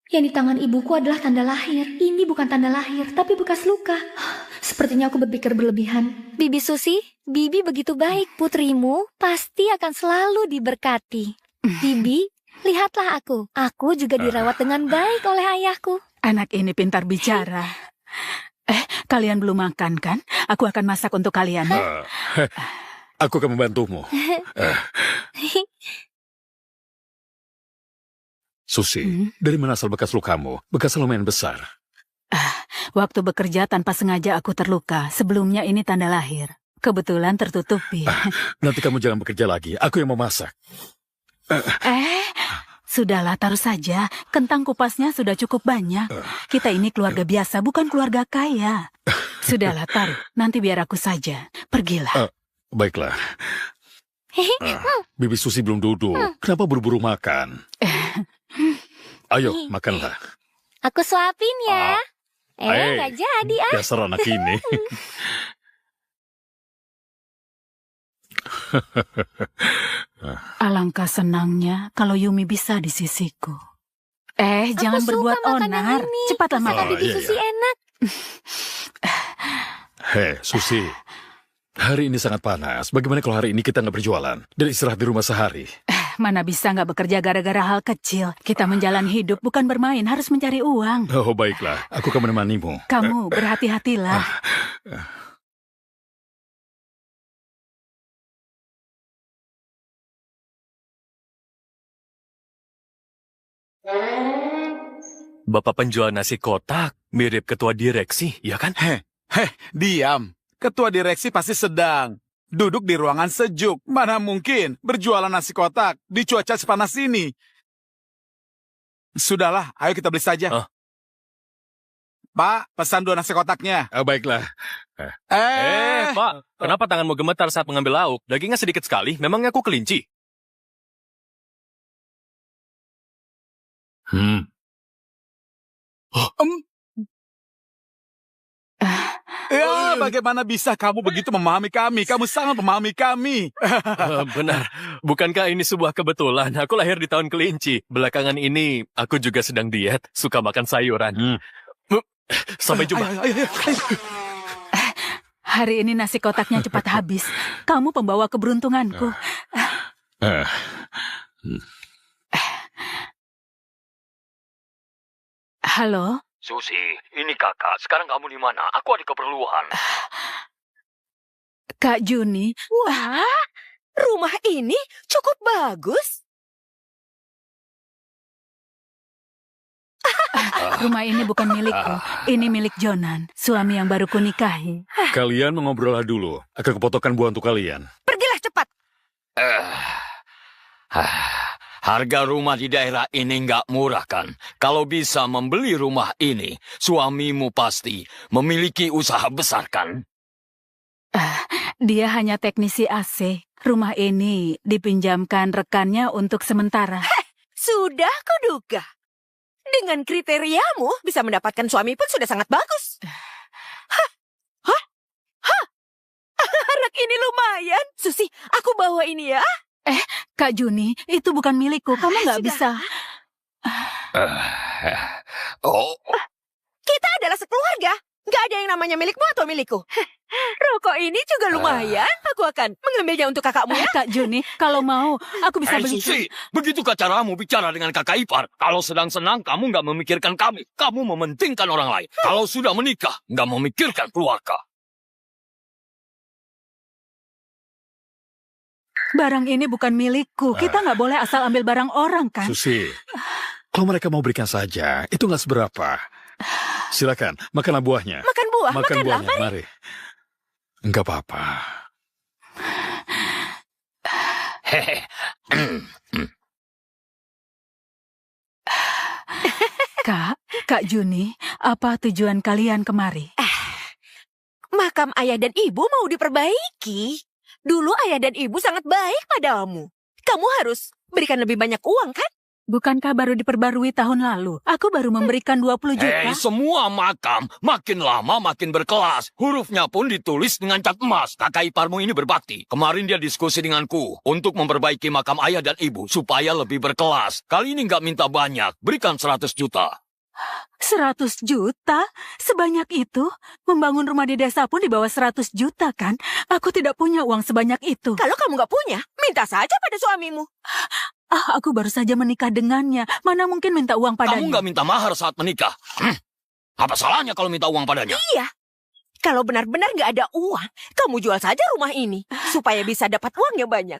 Yang di tangan ibuku adalah tanda lahir. Ini bukan tanda lahir, tapi bekas luka. Sepertinya aku berpikir berlebihan. Bibi Susi, Bibi begitu baik. Putrimu pasti akan selalu diberkati. Bibi, lihatlah aku. Aku juga dirawat dengan baik oleh ayahku. Anak ini pintar bicara. Kalian belum makan kan? Aku akan masak untuk kalian. Aku akan membantumu. Susi, dari mana asal bekas lukamu? Bekas lumayan besar. Waktu bekerja tanpa sengaja aku terluka. Sebelumnya ini tanda lahir. Kebetulan tertutupi. Nanti kamu jangan bekerja lagi. Aku yang memasak. Sudahlah, taruh saja. Kentang kupasnya sudah cukup banyak. Kita ini keluarga biasa, bukan keluarga kaya. Sudahlah, taruh. Nanti biar aku saja. Pergilah. Baiklah. Bibi Susi belum duduk. Kenapa buru-buru makan? Ayo, makanlah. Aku suapin ya. Nggak jadi ah. Dasar anak ini. Alangkah senangnya kalau Yumi bisa di sisiku. Jangan Aku berbuat suka makanan onar. ini. Cepatlah Masakan makan. Bibi Susi enak. Hei, Susi. Hari ini sangat panas. Bagaimana kalau hari ini kita nggak berjualan dan istirahat di rumah sehari? Mana bisa nggak bekerja gara-gara hal kecil. Kita menjalani hidup bukan bermain, harus mencari uang. Oh, baiklah. Aku akan menemanimu. Kamu berhati-hatilah. Bapak penjual nasi kotak mirip ketua direksi, ya kan? Diam. Ketua direksi pasti sedang duduk di ruangan sejuk. Mana mungkin berjualan nasi kotak di cuaca sepanas ini. Sudahlah, ayo kita beli saja. Pak, pesan 2 nasi kotaknya. Baiklah. Pak, kenapa tanganmu gemetar saat mengambil lauk? Dagingnya sedikit sekali, memangnya aku kelinci? Bagaimana bisa kamu begitu memahami kami? Kamu sangat memahami kami. Benar. Bukankah ini sebuah kebetulan? Aku lahir di tahun kelinci. Belakangan ini, aku juga sedang diet. Suka makan sayuran. Sampai jumpa. Hari ini nasi kotaknya cepat habis. Kamu pembawa keberuntunganku. Halo? Susi, ini kakak. Sekarang kamu di mana? Aku ada keperluan. Kak Juni. Wah, rumah ini cukup bagus. Rumah ini bukan milikku. Ini milik Jonan, suami yang baru kunikahi. Kalian mengobrol dulu. Akan kepotongkan buah untuk kalian. Pergilah cepat. Harga rumah di daerah ini nggak murah kan? Kalau bisa membeli rumah ini, suamimu pasti memiliki usaha besar kan? Dia hanya teknisi AC. Rumah ini dipinjamkan rekannya untuk sementara. Sudah kuduga. Dengan kriteriamu, bisa mendapatkan suami pun sudah sangat bagus. Anak ini lumayan. Susi, aku bawa ini ya. Kak Juni, itu bukan milikku. Kamu nggak bisa. Oh, Kita adalah sekeluarga. Nggak ada yang namanya milikmu atau milikku. Rokok ini juga lumayan. Aku akan mengambilnya untuk kakakmu ya. Kak Juni, kalau mau, aku bisa hei beli. Susi, begitukah caramu bicara dengan kakak ipar? Kalau sedang senang, kamu nggak memikirkan kami. Kamu mementingkan orang lain. Kalau sudah menikah, nggak memikirkan keluarga. Barang ini bukan milikku. Kita nggak boleh asal ambil barang orang, kan? Susi, kalau mereka mau berikan saja, itu nggak seberapa. Silakan, makanlah buahnya. Makan buah, Makan makanlah. buahnya, mari. Enggak apa-apa. Hehe. Kak Juni, apa tujuan kalian kemari? Makam ayah dan ibu mau diperbaiki. Dulu ayah dan ibu sangat baik padamu. Kamu harus berikan lebih banyak uang, kan? Bukankah baru diperbarui tahun lalu? Aku baru memberikan 20 juta. Hei, semua makam makin lama makin berkelas. Hurufnya pun ditulis dengan cat emas. Kakak iparmu ini berbakti. Kemarin dia diskusi denganku untuk memperbaiki makam ayah dan ibu supaya lebih berkelas. Kali ini nggak minta banyak, berikan 100 juta. 100 juta? Sebanyak itu? Membangun rumah di desa pun di bawah 100 juta, kan? Aku tidak punya uang sebanyak itu. Kalau kamu nggak punya, minta saja pada suamimu. Aku baru saja menikah dengannya. Mana mungkin minta uang padanya? Kamu nggak minta mahar saat menikah. Apa salahnya kalau minta uang padanya? Iya. Kalau benar-benar nggak ada uang, kamu jual saja rumah ini supaya bisa dapat uang yang banyak.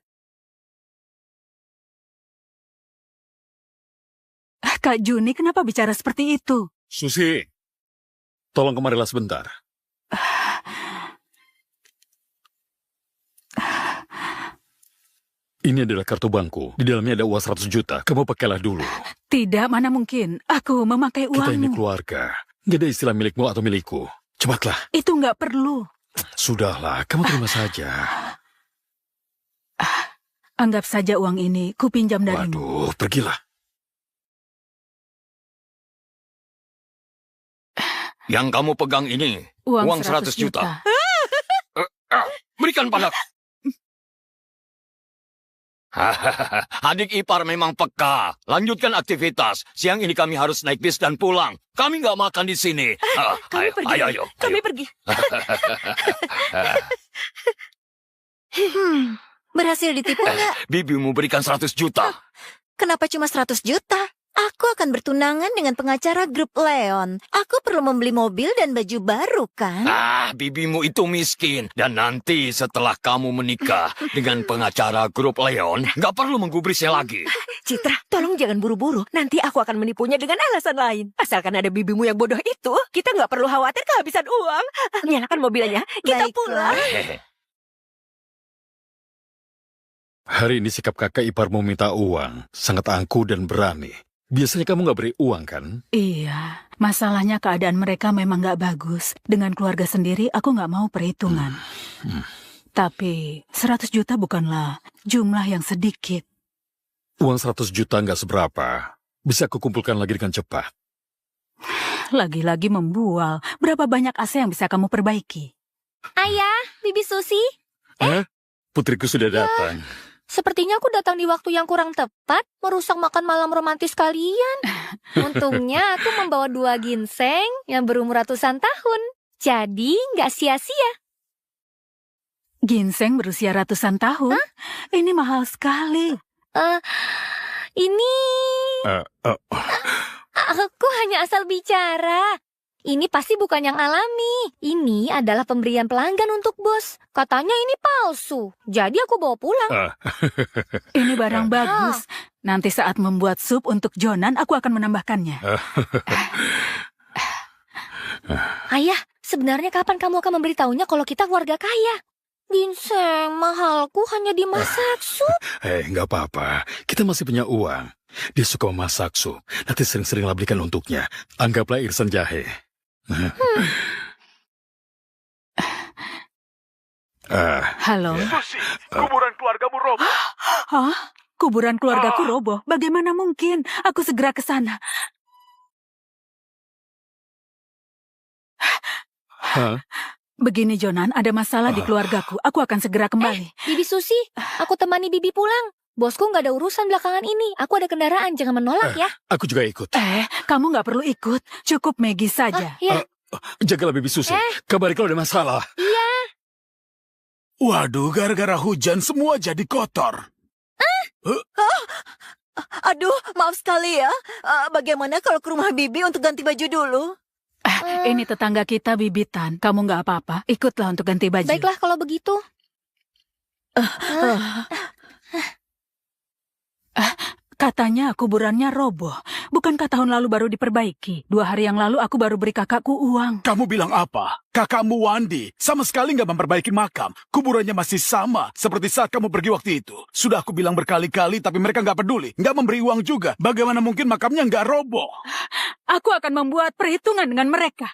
Kak Juni, kenapa bicara seperti itu? Susi, tolong kemarilah sebentar. Ini adalah kartu bankku. Di dalamnya ada uang 100 juta. Kamu pakailah dulu. Tidak, mana mungkin. Aku memakai Kita ini uangmu. keluarga. Gak ada istilah milikmu atau milikku. Cepatlah. Itu nggak perlu. Sudahlah, kamu terima saja. Anggap saja uang ini kupinjam darimu. Waduh, pergilah. Yang kamu pegang ini, uang 100 juta. Berikan padaku. Adik ipar memang peka. Lanjutkan aktivitas. Siang ini kami harus naik bis dan pulang. Kami nggak makan di sini. Kami pergi. Ayo. Kami pergi. Berhasil ditipu nggak? Bibimu berikan 100 juta. Kenapa cuma 100 juta? Aku akan bertunangan dengan pengacara grup Leon. Aku perlu membeli mobil dan baju baru, kan? Bibimu itu miskin. Dan nanti setelah kamu menikah dengan pengacara grup Leon, nggak perlu menggubrisnya lagi. Citra, tolong jangan buru-buru. Nanti aku akan menipunya dengan alasan lain. Asalkan ada bibimu yang bodoh itu, kita nggak perlu khawatir kehabisan uang. Nyalakan mobilnya, kita Baiklah. pulang. Hari ini sikap kakak iparmu minta uang. Sangat angkuh dan berani. Biasanya kamu nggak beri uang, kan? Iya, masalahnya keadaan mereka memang nggak bagus. Dengan keluarga sendiri, aku nggak mau perhitungan. Tapi 100 juta bukanlah jumlah yang sedikit. Uang 100 juta nggak seberapa. Bisa aku kumpulkan lagi dengan cepat. Lagi-lagi membual. Berapa banyak AC yang bisa kamu perbaiki? Ayah, Bibi Susi, Putriku sudah datang. sepertinya aku datang di waktu yang kurang tepat, merusak makan malam romantis kalian. Untungnya aku membawa 2 ginseng yang berumur ratusan tahun. Jadi nggak sia-sia. Ginseng berusia ratusan tahun? Ini mahal sekali. Ini... Aku hanya asal bicara. Ini pasti bukan yang alami. Ini adalah pemberian pelanggan untuk bos. Katanya ini palsu. Jadi aku bawa pulang. Ini barang bagus. Nanti saat membuat sup untuk Jonan, aku akan menambahkannya. Ayah, sebenarnya kapan kamu akan memberitahunya kalau kita keluarga kaya? Ginseng mahalku hanya dimasak sup. Nggak apa-apa. Kita masih punya uang. Dia suka memasak sup. Nanti sering-seringlah belikan untuknya. Anggaplah irisan jahe. Halo? Kuburan keluargamu roboh. Hah? Kuburan keluargaku roboh? Bagaimana mungkin? Aku segera ke sana. Begini, Jonan, ada masalah di keluargaku. Aku akan segera kembali. Bibi Susi, aku temani Bibi pulang. Bosku nggak ada urusan belakangan ini. Aku ada kendaraan, jangan menolak ya. Aku juga ikut. Kamu nggak perlu ikut. Cukup Maggie saja. Iya. Jagalah Bibi Susi. Kabari kalau ada masalah. Waduh, gara-gara hujan semua jadi kotor. Aduh, maaf sekali ya. Bagaimana kalau ke rumah Bibi untuk ganti baju dulu? Ini tetangga kita Bibitan. Kamu nggak apa-apa. Ikutlah untuk ganti baju. Baiklah kalau begitu. Katanya kuburannya roboh. Bukankah tahun lalu baru diperbaiki? 2 hari yang lalu aku baru beri kakakku uang. Kamu bilang apa? Kakakmu Wandi sama sekali nggak memperbaiki makam. Kuburannya masih sama seperti saat kamu pergi waktu itu. Sudah aku bilang berkali-kali tapi mereka nggak peduli. Nggak memberi uang juga. Bagaimana mungkin makamnya nggak roboh? Aku akan membuat perhitungan dengan mereka.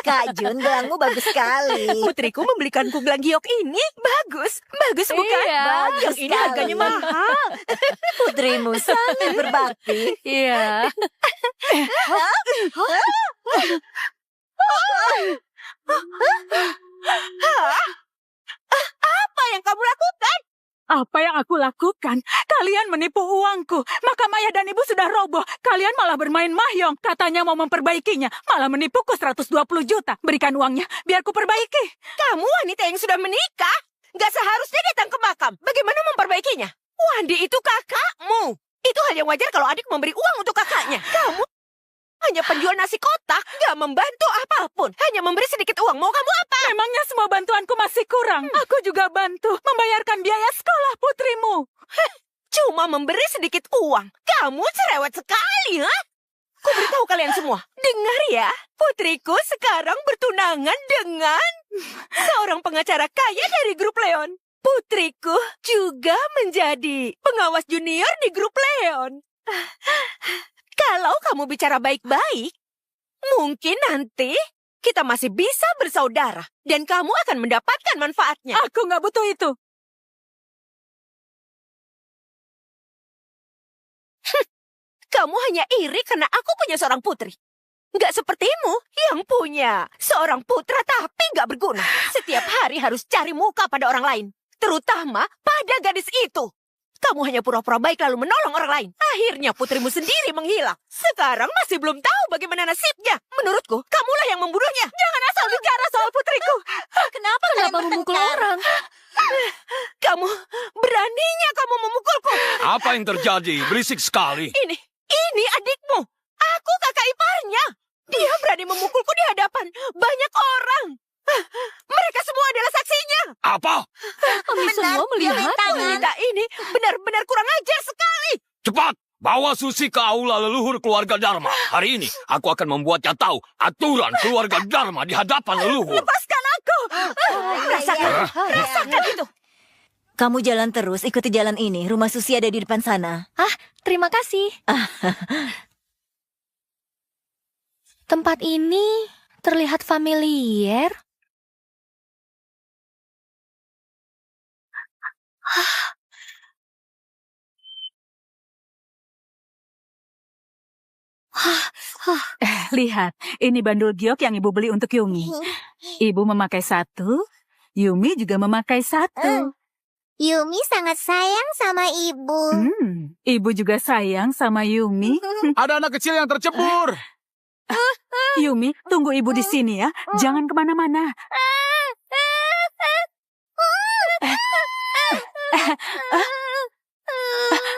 Kak Jun, gelangmu bagus sekali. Putriku membelikanku gelang giok ini. Bagus. Bagus bukan? Iya, Bagus. Ini sekali. harganya mahal. Putrimu sangat berbakti. Iya. Apa yang kamu lakukan? Apa yang aku lakukan? Kalian menipu uangku. Makam ayah dan ibu sudah roboh. Kalian malah bermain mahjong. Katanya mau memperbaikinya. Malah menipuku 120 juta. Berikan uangnya, biar ku perbaiki. Kamu wanita yang sudah menikah. Gak seharusnya datang ke makam. Bagaimana memperbaikinya? Wandi itu kakakmu. Itu hal yang wajar kalau adik memberi uang untuk kakaknya. Kamu hanya penjual nasi kotak. Gak membantu apapun. Hanya memberi sedikit uang. Mau kamu apa? Memangnya semua bantuanku masih kurang? Aku juga bantu membayarkan biaya sekolah putrimu. Cuma memberi sedikit uang. Kamu cerewet sekali, ha? Ku beritahu kalian semua. Dengar ya, putriku sekarang bertunangan dengan seorang pengacara kaya dari grup Leon. Putriku juga menjadi pengawas junior di grup Leon. Kalau kamu bicara baik-baik, mungkin nanti kita masih bisa bersaudara. Dan kamu akan mendapatkan manfaatnya. Aku nggak butuh itu. Kamu hanya iri karena aku punya seorang putri. Nggak sepertimu yang punya seorang putra tapi nggak berguna. Setiap hari harus cari muka pada orang lain. Terutama pada gadis itu. Kamu hanya pura-pura baik lalu menolong orang lain. Akhirnya putrimu sendiri menghilang. Sekarang masih belum tahu bagaimana nasibnya. Menurutku, kamulah yang membunuhnya. Jangan asal bicara soal putriku. Kenapa kalian memukul bertengkar? orang? Kamu, beraninya kamu memukulku. Apa yang terjadi? Berisik sekali. Ini adikmu. Aku kakak iparnya. Dia berani memukulku di hadapan banyak orang. Mereka semua adalah saksinya. Apa? Kami semua melihat. Wanita ini benar-benar kurang ajar sekali. Cepat! Bawa Susi ke aula leluhur keluarga Dharma. Hari ini aku akan membuatnya tahu aturan keluarga Dharma di hadapan leluhur. Lepaskan aku. Rasakan itu. Kamu jalan terus, ikuti jalan ini. Rumah Susi ada di depan sana. Terima kasih. Tempat ini terlihat familiar. Lihat, ini bandul giok yang ibu beli untuk Yumi. Ibu memakai 1, Yumi juga memakai 1. Yumi sangat sayang sama ibu. Ibu juga sayang sama Yumi. Ada anak kecil yang tercebur. Yumi, tunggu ibu di sini ya. Jangan kemana-mana.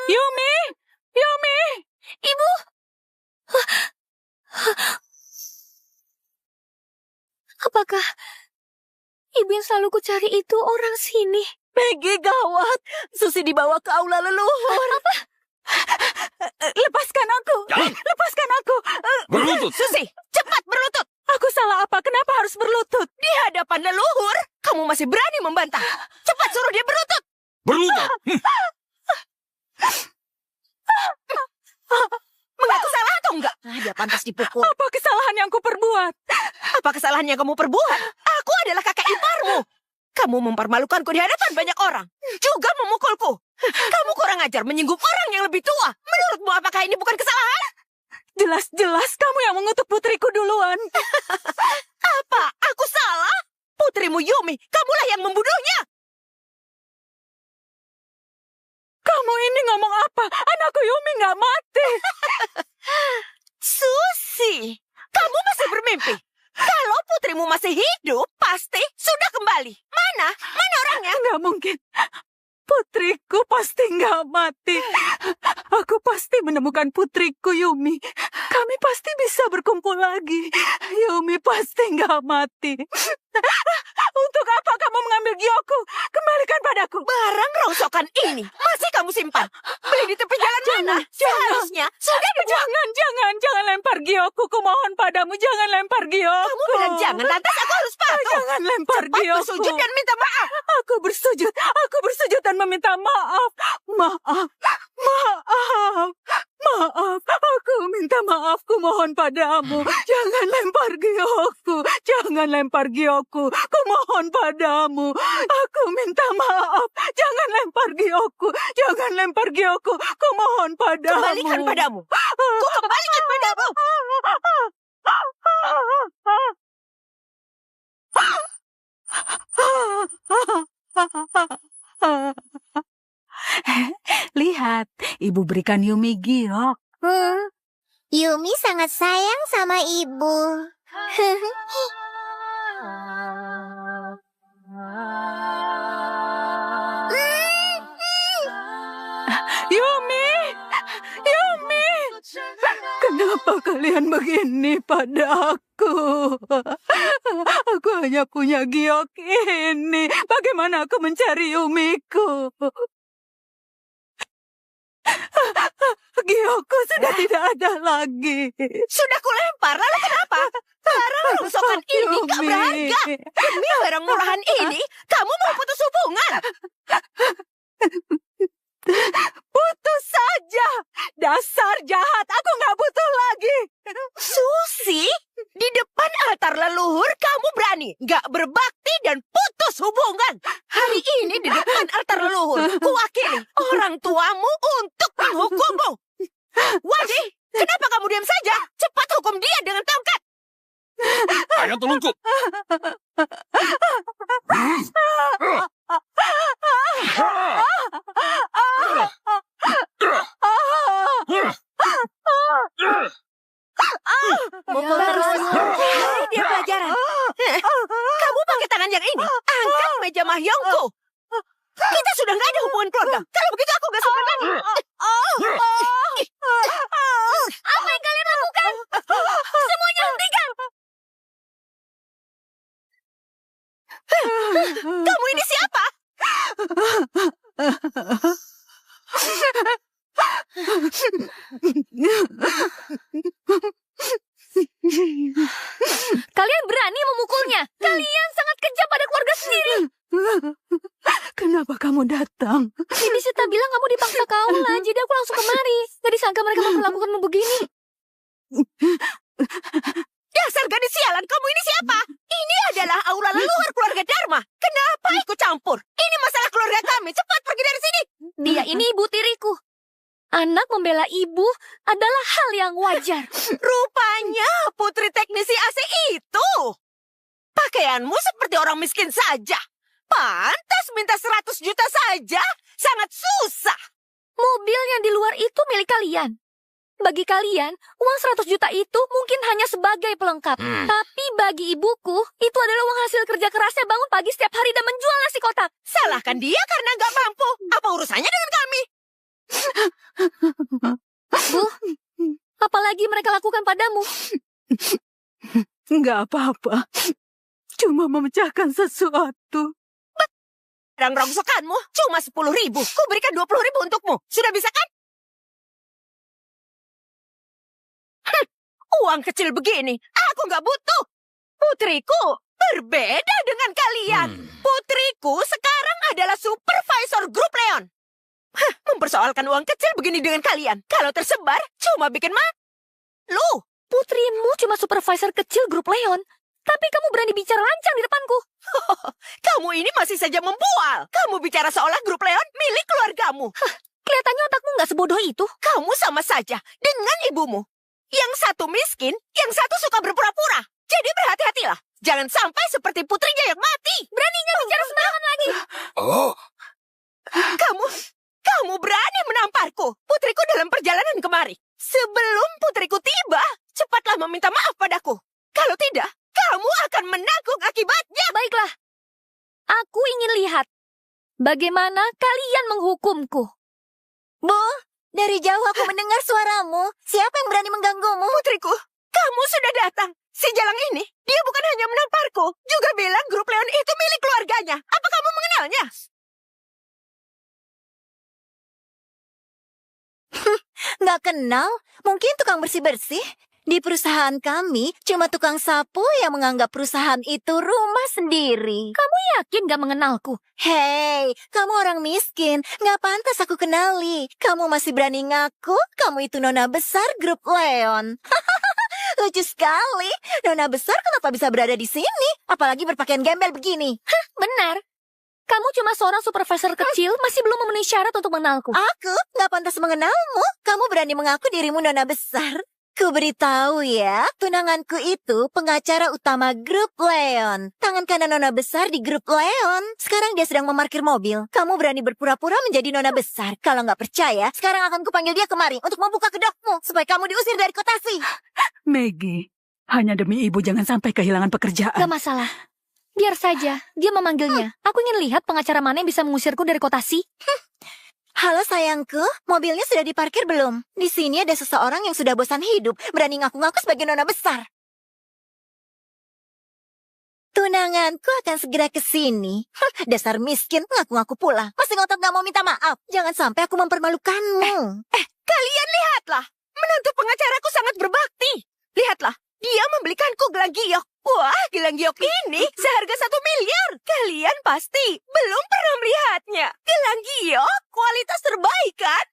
Yumi! Yumi! Ibu! Apakah ibu yang selalu kucari itu orang sini? Maggie, gawat. Susi dibawa ke aula leluhur. Lepaskan aku! Jangan. Lepaskan aku! Berlutut. Susi, cepat berlutut. Aku salah apa? Kenapa harus berlutut? Di hadapan leluhur, kamu masih berani membantah. Cepat suruh dia berlutut. Berlutut. Mengaku salah atau enggak? Dia pantas dipukul. Apa kesalahan yang kuperbuat? Apa kesalahan yang kamu perbuat? Aku adalah kakak iparmu. Kamu mempermalukanku di hadapan banyak orang. Juga memukulku. Kamu kurang ajar menyinggung orang yang lebih tua. Menurutmu apakah ini bukan kesalahan? Jelas-jelas kamu yang mengutuk putriku duluan. Apa? Aku salah? Putrimu Yumi nggak mati. Susi, kamu masih bermimpi? Kalau putrimu masih hidup, pasti sudah kembali. Mana? Mana orangnya? Nggak mungkin. Putriku pasti nggak mati. Aku pasti menemukan putriku, Yumi. Kami pasti bisa berkumpul lagi. Yumi pasti nggak mati. Untuk apa kamu mengambil Gyoko? Kembalikan padaku. Barang rongsokan ini masih kamu simpan. Beli di tepi jalan mana? Seharusnya sudah dibuang. Jangan lempar Gyoko. Kumohon padamu, jangan lempar Gyoko. Kamu bilang jangan, lantas aku harus patuh. Jangan lempar Cepat Gyoko. bersujud dan minta maaf. Aku bersujud dan meminta maaf. Maaf. Aku minta maaf, kumohon padamu. Jangan lempar Gyoko. Jangan lempar Gyoko. Kumohon padamu. Aku minta maaf. Jangan lempar Gyoko. Jangan lempar Gyoko. Kumohon padamu. Kembalikan padamu. Ku kembalikan padamu. Lihat, ibu berikan Yumi giok. Yumi sangat sayang sama ibu. Yumi! Kenapa kalian begini pada aku? Aku hanya punya giok ini. Bagaimana aku mencari Yumiku? Gyoko sudah tidak ada lagi. Sudah kulempar, lalu kenapa? Barang rongsokan ini gak berharga. Demi barang murahan ini, kamu mau putus hubungan? Putus saja. Dasar jahat, aku nggak butuh lagi. Susi, di depan altar leluhur kamu berani gak berbakti dan putus hubungan. Hari ini di depan altar leluhur, kuwakili orang tuamu untuk menghukummu. Wadi, kenapa kamu diam saja? Cepat hukum dia dengan tongkat. Ayo tolongku. Mukul terus. Beri dia pelajaran. Kamu pakai tangan yang ini. Angkat meja Mahyongku. Kita sudah nggak ada hubungan keluarga. Kalau begitu aku gak suka lagi. Apa yang kalian lakukan? Semuanya hentikan. Kamu ini siapa? Kalian berani memukulnya. Kalian sangat kejam pada keluarga sendiri. Kenapa kamu datang? Ini Sita bilang kamu dipaksa kaulah, jadi aku langsung kemari. Gak disangka mereka memperlakukanmu begini. Dasar gadis sialan, kamu ini siapa? Ini adalah aula leluhur keluarga Dharma. Kenapa ikut campur? Ini masalah keluarga kami. Cepat pergi dari sini. Dia ini ibu tiriku. Anak membela ibu adalah hal yang wajar. Rupanya putri teknisi AC itu. Pakaianmu seperti orang miskin saja. Pantas minta 100 juta saja. Sangat susah. Mobil yang di luar itu milik kalian. Bagi kalian, uang 100 juta itu mungkin hanya sebagai pelengkap. Tapi bagi ibuku, itu adalah uang hasil kerja kerasnya bangun pagi setiap hari dan menjual nasi kotak. Salahkan dia karena nggak mampu. Apa urusannya dengan kami? Bu, apalagi mereka lakukan padamu? Nggak apa-apa. Cuma memecahkan sesuatu. Barang rongsokanmu cuma 10.000. Ku berikan 20.000 untukmu. Sudah bisa kan? Uang kecil begini, aku nggak butuh. Putriku berbeda dengan kalian. Putriku sekarang adalah supervisor grup Leon. Mempersoalkan uang kecil begini dengan kalian. Kalau tersebar, cuma bikin malu. Putrimu cuma supervisor kecil grup Leon. Tapi kamu berani bicara lancang di depanku. Kamu ini masih saja membual. Kamu bicara seolah grup Leon milik keluargamu. Kelihatannya otakmu nggak sebodoh itu. Kamu sama saja dengan ibumu. Yang satu miskin, yang satu suka berpura-pura. Jadi berhati-hatilah. Jangan sampai seperti putrinya yang mati. Beraninya bicara sembarangan lagi. Oh, Kamu berani menamparku, putriku dalam perjalanan kemari. Sebelum putriku tiba, cepatlah meminta maaf padaku. Kalau tidak, kamu akan menanggung akibatnya. Baiklah. Aku ingin lihat bagaimana kalian menghukumku. Bu, dari jauh aku mendengar suaramu. Siapa yang berani mengganggumu? Putriku, kamu sudah datang. Si Jalang ini, dia bukan hanya menamparku, juga bilang grup Leon itu milik keluarganya. Apa kamu mengenalnya? Nggak kenal? Mungkin tukang bersih-bersih? Di perusahaan kami, cuma tukang sapu yang menganggap perusahaan itu rumah sendiri. Kamu yakin gak mengenalku? Hei, kamu orang miskin. Nggak pantas aku kenali. Kamu masih berani ngaku kamu itu nona besar grup Leon. Lucu sekali. Nona besar kenapa bisa berada di sini? Apalagi berpakaian gembel begini. Benar. Kamu cuma seorang supervisor kecil, masih belum memenuhi syarat untuk mengenalku. Aku nggak pantas mengenalmu. Kamu berani mengaku dirimu nona besar. Ku beritahu ya, tunanganku itu pengacara utama grup Leon. Tangan kanan nona besar di grup Leon. Sekarang dia sedang memarkir mobil. Kamu berani berpura-pura menjadi nona besar. Kalau nggak percaya, sekarang akan kupanggil dia kemari untuk membuka kedokmu supaya kamu diusir dari kotasi. Maggie, hanya demi ibu jangan sampai kehilangan pekerjaan. Gak masalah. Biar saja, dia memanggilnya. Aku ingin lihat pengacara mana yang bisa mengusirku dari kotasi. Halo sayangku, mobilnya sudah diparkir belum? Di sini ada seseorang yang sudah bosan hidup, berani ngaku-ngaku sebagai nona besar. Tunanganku akan segera ke sini. Dasar miskin, ngaku-ngaku pula. Masih ngotot gak mau minta maaf. Jangan sampai aku mempermalukanmu. Kalian lihatlah. Menantu pengacaraku sangat berbakti. Lihatlah, dia membelikanku gelang giok. Wah, gelang giok ini seharga 1 miliar. Kalian pasti belum pernah melihatnya. Gelang giok kualitas terbaik kan?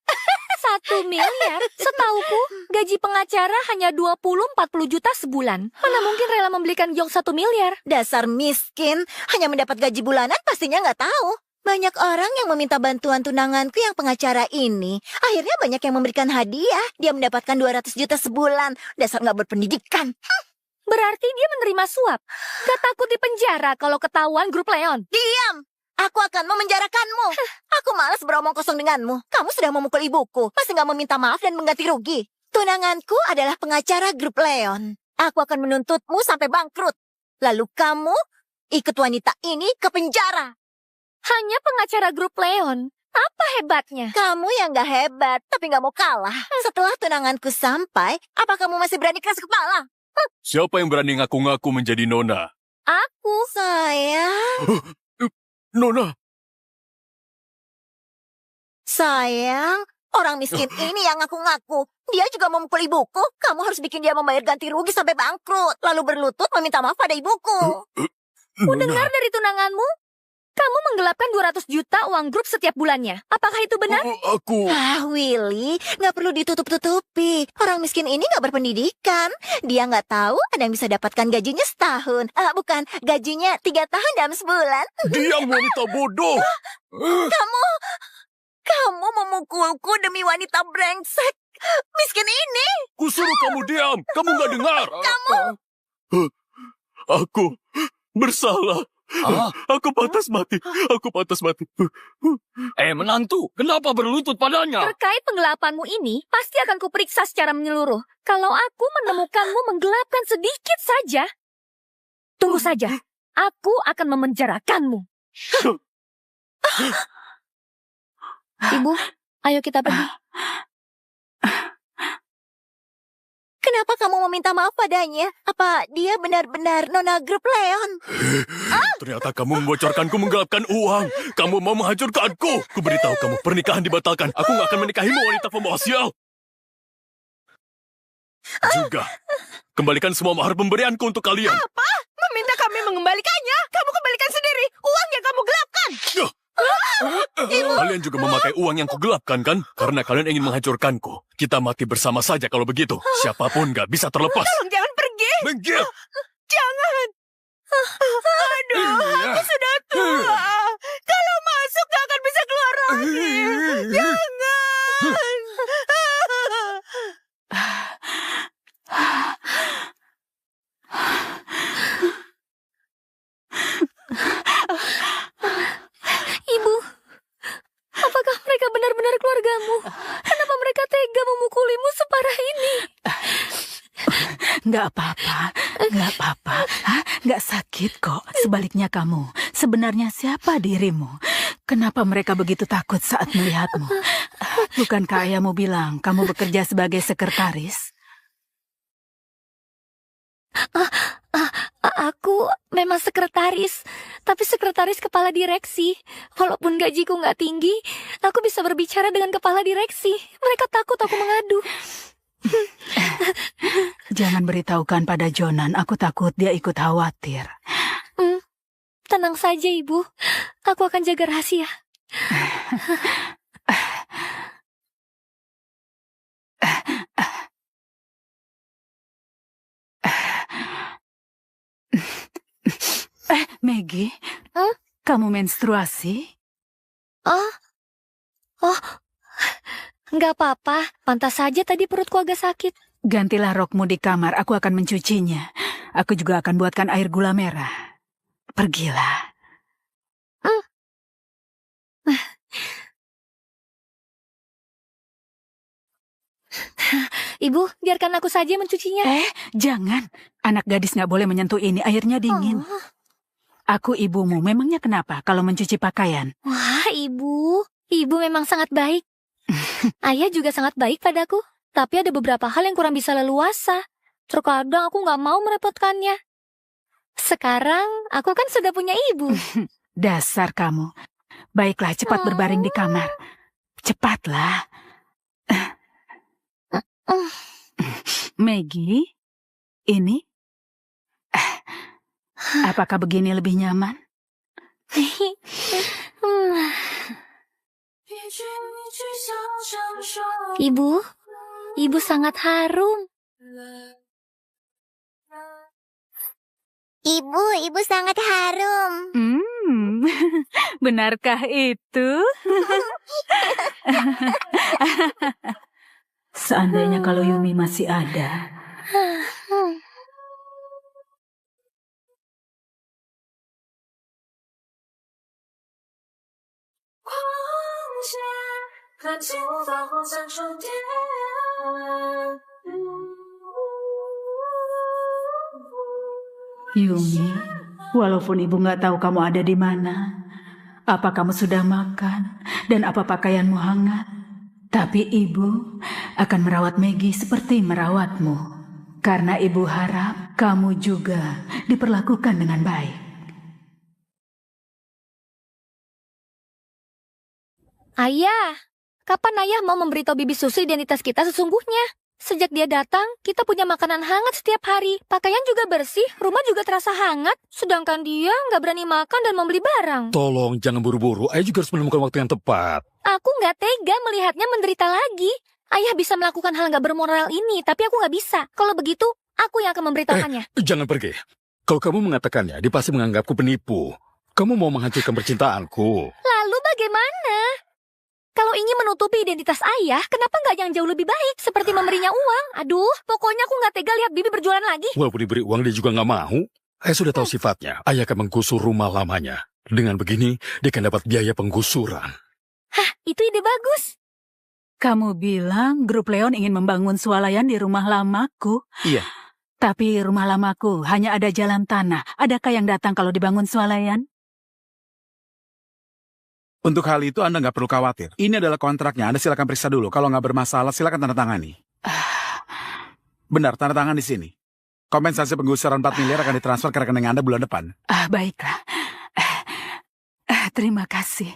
1 miliar? Setauku, gaji pengacara hanya 20-40 juta sebulan. Mana mungkin rela membelikan giok 1 miliar? Dasar miskin, hanya mendapat gaji bulanan pastinya nggak tahu. Banyak orang yang meminta bantuan tunanganku yang pengacara ini. Akhirnya banyak yang memberikan hadiah. Dia mendapatkan 200 juta sebulan. Dasar nggak berpendidikan. Berarti dia menerima suap. Gak takut dipenjara kalau ketahuan grup Leon. Diam! Aku akan memenjarakanmu. Aku malas beromong kosong denganmu. Kamu sudah memukul ibuku. Masih nggak meminta maaf dan mengganti rugi. Tunanganku adalah pengacara grup Leon. Aku akan menuntutmu sampai bangkrut. Lalu kamu ikut wanita ini ke penjara. Hanya pengacara grup Leon. Apa hebatnya? Kamu yang nggak hebat, tapi nggak mau kalah. Setelah tunanganku sampai, apa kamu masih berani keras kepala? Siapa yang berani ngaku-ngaku menjadi nona? Aku. Sayang, Nona, sayang, orang miskin ini yang ngaku-ngaku. Dia juga memukul ibuku. Kamu harus bikin dia membayar ganti rugi sampai bangkrut. Lalu berlutut meminta maaf pada ibuku. Ku dengar dari tunanganmu, kamu menggelapkan 200 juta uang grup setiap bulannya. Apakah itu benar? Aku... Willy, nggak perlu ditutup-tutupi. Orang miskin ini nggak berpendidikan. Dia nggak tahu ada yang bisa dapatkan gajinya setahun. Bukan, gajinya 3 tahun dalam sebulan. Diam wanita bodoh! Kamu memukulku demi wanita brengsek. Miskin ini. Kusuruh kamu diam! Kamu nggak dengar! Aku bersalah. Aku pantas mati. Aku pantas mati. Menantu, kenapa berlutut padanya? Terkait penggelapanmu ini, pasti akan kuperiksa secara menyeluruh. Kalau aku menemukanmu menggelapkan sedikit saja, tunggu saja. Aku akan memenjarakanmu. Ibu, ayo kita pergi. Kenapa kamu meminta maaf padanya? Apa dia benar-benar nona grup Leon? Ternyata kamu membocorkanku menggelapkan uang. Kamu mau menghancurkanku. Ku beritahu kamu, pernikahan dibatalkan. Aku nggak akan menikahimu, wanita pembawa sial. Juga, kembalikan semua mahar pemberianku untuk kalian. Apa? Meminta kami mengembalikannya? Kamu kembalikan sendiri uang yang kamu gelapkan. Kalian juga memakai uang yang kugelapkan kan? Karena kalian ingin menghancurkanku. Kita mati bersama saja kalau begitu. Siapapun nggak bisa terlepas. Tolong jangan pergi. Minggir! Jangan. Aduh, aku sudah tua. Kalau masuk gak akan bisa keluar lagi. Jangan. Ibu, apakah mereka benar-benar Nggak apa-apa, nggak apa-apa. Hah? Nggak sakit kok. Sebaliknya kamu, sebenarnya siapa dirimu? Kenapa mereka begitu takut saat melihatmu? Bukankah ayahmu bilang kamu bekerja sebagai sekretaris? Aku memang sekretaris, tapi sekretaris kepala direksi. Walaupun gajiku nggak tinggi, aku bisa berbicara dengan kepala direksi. Mereka takut aku mengadu. Jangan beritahukan pada Jonan, aku takut dia ikut khawatir. Tenang saja, Ibu. Aku akan jaga rahasia. Maggie, kamu menstruasi? Nggak apa-apa. Pantas saja tadi perutku agak sakit. Gantilah rokmu di kamar, aku akan mencucinya. Aku juga akan buatkan air gula merah. Pergilah. Ibu, biarkan aku saja mencucinya. Jangan. Anak gadis nggak boleh menyentuh ini, airnya dingin. Aku ibumu, memangnya kenapa kalau mencuci pakaian? Wah, Ibu. Ibu memang sangat baik. Ayah juga sangat baik padaku. Tapi ada beberapa hal yang kurang bisa leluasa. Terkadang aku nggak mau merepotkannya. Sekarang aku kan sudah punya ibu. Dasar kamu. Baiklah, cepat berbaring di kamar. Cepatlah. Maggie, ini? Apakah begini lebih nyaman? Ibu sangat harum. Ibu sangat harum. Benarkah itu? Seandainya kalau Yumi masih ada. Yumi, walaupun ibu nggak tahu kamu ada di mana, apa kamu sudah makan, dan apa pakaianmu hangat, tapi ibu akan merawat Maggie seperti merawatmu, karena ibu harap kamu juga diperlakukan dengan baik. Ayah, kapan ayah mau memberitahu Bibi Susu identitas kita sesungguhnya? Sejak dia datang, kita punya makanan hangat setiap hari. Pakaian juga bersih, rumah juga terasa hangat. Sedangkan dia nggak berani makan dan membeli barang. Tolong, jangan buru-buru. Ayah juga harus menemukan waktu yang tepat. Aku nggak tega melihatnya menderita lagi. Ayah bisa melakukan hal nggak bermoral ini, tapi aku nggak bisa. Kalau begitu, aku yang akan memberitahukannya. Jangan pergi. Kalau kamu mengatakannya, dia pasti menganggapku penipu. Kamu mau menghancurkan percintaanku. Lalu bagaimana? Kalau ingin menutupi identitas ayah, kenapa nggak yang jauh lebih baik? Seperti memberinya uang. Aduh, pokoknya aku nggak tega lihat Bibi berjualan lagi. Walaupun diberi uang, dia juga nggak mau. Ayah sudah tahu sifatnya. Ayah akan menggusur rumah lamanya. Dengan begini, dia akan dapat biaya penggusuran. Hah, itu ide bagus. Kamu bilang grup Leon ingin membangun swalayan di rumah lamaku. Iya. Tapi rumah lamaku hanya ada jalan tanah. Adakah yang datang kalau dibangun swalayan? Untuk hal itu Anda nggak perlu khawatir. Ini adalah kontraknya. Anda silakan periksa dulu. Kalau nggak bermasalah, silakan tanda tangani. Benar, tanda tangan di sini. Kompensasi penggusuran 4 miliar akan ditransfer ke rekening Anda bulan depan. Baiklah. Terima kasih.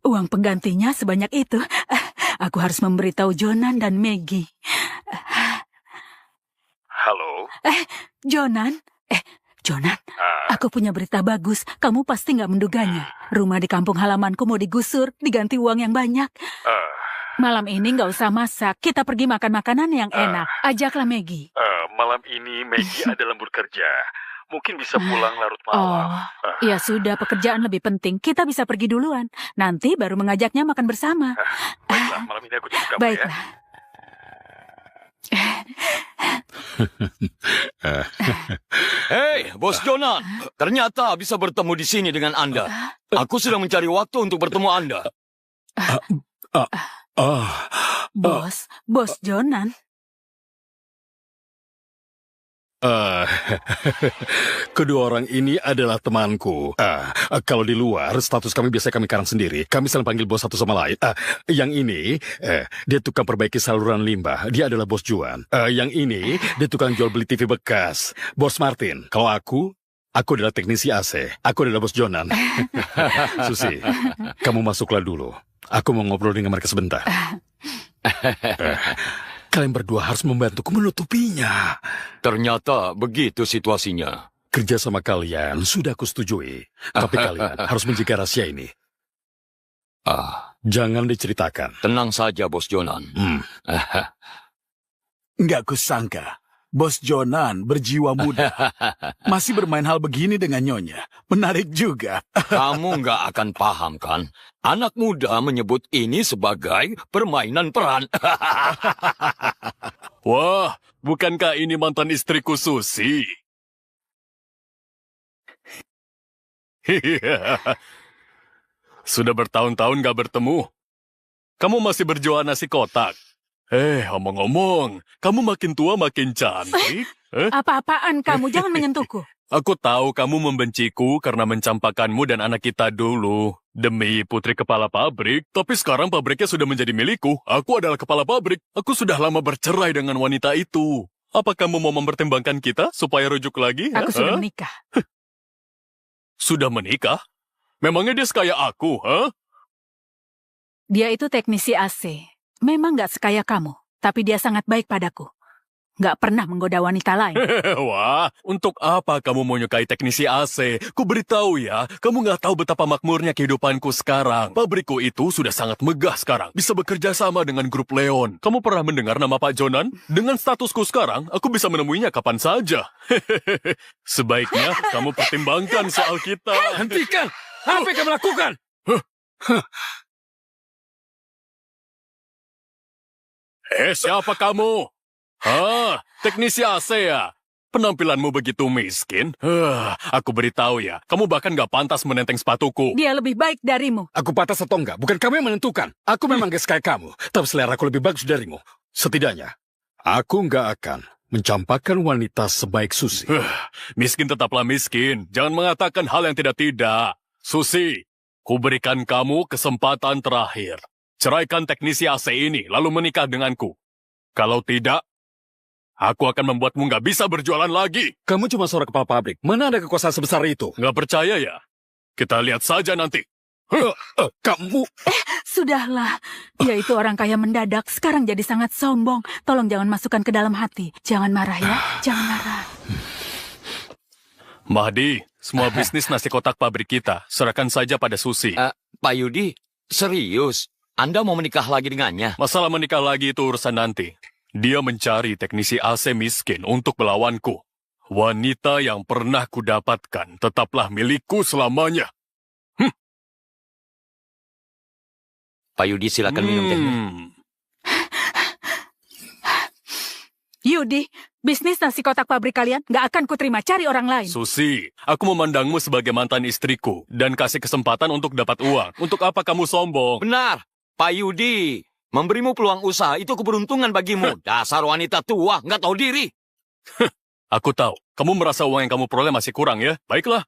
Uang penggantinya sebanyak itu. Aku harus memberitahu Jonan dan Maggie. Halo? Jonan? Jonan, aku punya berita bagus. Kamu pasti nggak menduganya. Rumah di kampung halamanku mau digusur, diganti uang yang banyak. Malam ini nggak usah masak. Kita pergi makan makanan yang enak. Ajaklah Maggie. Malam ini Maggie ada lembur kerja. Mungkin bisa pulang larut malam. Ya sudah, pekerjaan lebih penting. Kita bisa pergi duluan. Nanti baru mengajaknya makan bersama. Baiklah, malam ini aku jemput kamu Baiklah. ya. Hei, Bos Jonan. Ternyata bisa bertemu di sini dengan Anda. Aku sudah mencari waktu untuk bertemu Anda. Bos Jonan. Eh, kedua orang ini adalah temanku. Kalau di luar, status kami biasa kami karang sendiri. Kami saling panggil bos satu sama lain. Yang ini, dia tukang perbaiki saluran limbah. Dia adalah bos Juan. Yang ini, dia tukang jual beli TV bekas. Bos Martin. Kalau aku adalah teknisi AC. Aku adalah bos Jonan. Susi, kamu masuklah dulu. Aku mau ngobrol dengan mereka sebentar. Kalian berdua harus membantuku menutupinya. Ternyata begitu situasinya. Kerja sama kalian sudah aku setujui. Tapi kalian harus menjaga rahasia ini. Jangan diceritakan. Tenang saja, Bos Jonan. Nggak kusangka. Bos Jonan berjiwa muda. Masih bermain hal begini dengan Nyonya. Menarik juga. Kamu nggak akan paham, kan? Anak muda menyebut ini sebagai permainan peran. Wah, bukankah ini mantan istriku Susi? Sudah bertahun-tahun gak bertemu. Kamu masih berjual nasi kotak. Omong-omong, kamu makin tua makin cantik. Apa-apaan kamu? Jangan menyentuhku. Aku tahu kamu membenciku karena mencampakkanmu dan anak kita dulu. Demi putri kepala pabrik, tapi sekarang pabriknya sudah menjadi milikku. Aku adalah kepala pabrik. Aku sudah lama bercerai dengan wanita itu. Apa kamu mau mempertimbangkan kita supaya rujuk lagi? Aku sudah menikah. Sudah menikah? Memangnya dia sekaya aku, Dia itu teknisi AC. Memang nggak sekaya kamu, tapi dia sangat baik padaku. Nggak pernah menggoda wanita lain. Wah, untuk apa kamu mau menyukai teknisi AC? Ku beritahu ya, kamu nggak tahu betapa makmurnya kehidupanku sekarang. Pabrikku itu sudah sangat megah sekarang. Bisa bekerja sama dengan grup Leon. Kamu pernah mendengar nama Pak Jonan? Dengan statusku sekarang, aku bisa menemuinya kapan saja. Sebaiknya kamu pertimbangkan soal kita. Hentikan! Apa yang kamu lakukan? Siapa kamu? Teknisi AC ya? Penampilanmu begitu miskin? Aku beritahu ya, kamu bahkan gak pantas menenteng sepatuku. Dia lebih baik darimu. Aku pantas atau enggak, bukan kamu yang menentukan. Aku memang gak kayak kamu, tapi selera aku lebih bagus darimu. Setidaknya, aku nggak akan mencampakkan wanita sebaik Susi. Miskin tetaplah miskin. Jangan mengatakan hal yang tidak-tidak. Susi, ku berikan kamu kesempatan terakhir. Ceraikan teknisi AC ini, lalu menikah denganku. Kalau tidak, aku akan membuatmu nggak bisa berjualan lagi. Kamu cuma seorang kepala pabrik. Mana ada kekuasaan sebesar itu? Nggak percaya ya? Kita lihat saja nanti. Kamu... Sudahlah. Dia itu orang kaya mendadak, sekarang jadi sangat sombong. Tolong jangan masukkan ke dalam hati. Jangan marah ya, jangan marah. Mahdi, semua bisnis nasi kotak pabrik kita, serahkan saja pada Susi. Pak Yudi, serius? Anda mau menikah lagi dengannya? Masalah menikah lagi itu urusan nanti. Dia mencari teknisi AC miskin untuk melawanku. Wanita yang pernah kudapatkan tetaplah milikku selamanya. Pak Yudi, silakan minum tehnya. Yudi, bisnis nasi kotak pabrik kalian nggak akan kuterima, cari orang lain. Susi, aku memandangmu sebagai mantan istriku dan kasih kesempatan untuk dapat uang. Untuk apa kamu sombong? Benar, Pak Yudi. Memberimu peluang usaha itu keberuntungan bagimu. Dasar wanita tua, nggak tahu diri. Aku tahu, kamu merasa uang yang kamu peroleh masih kurang ya? Baiklah.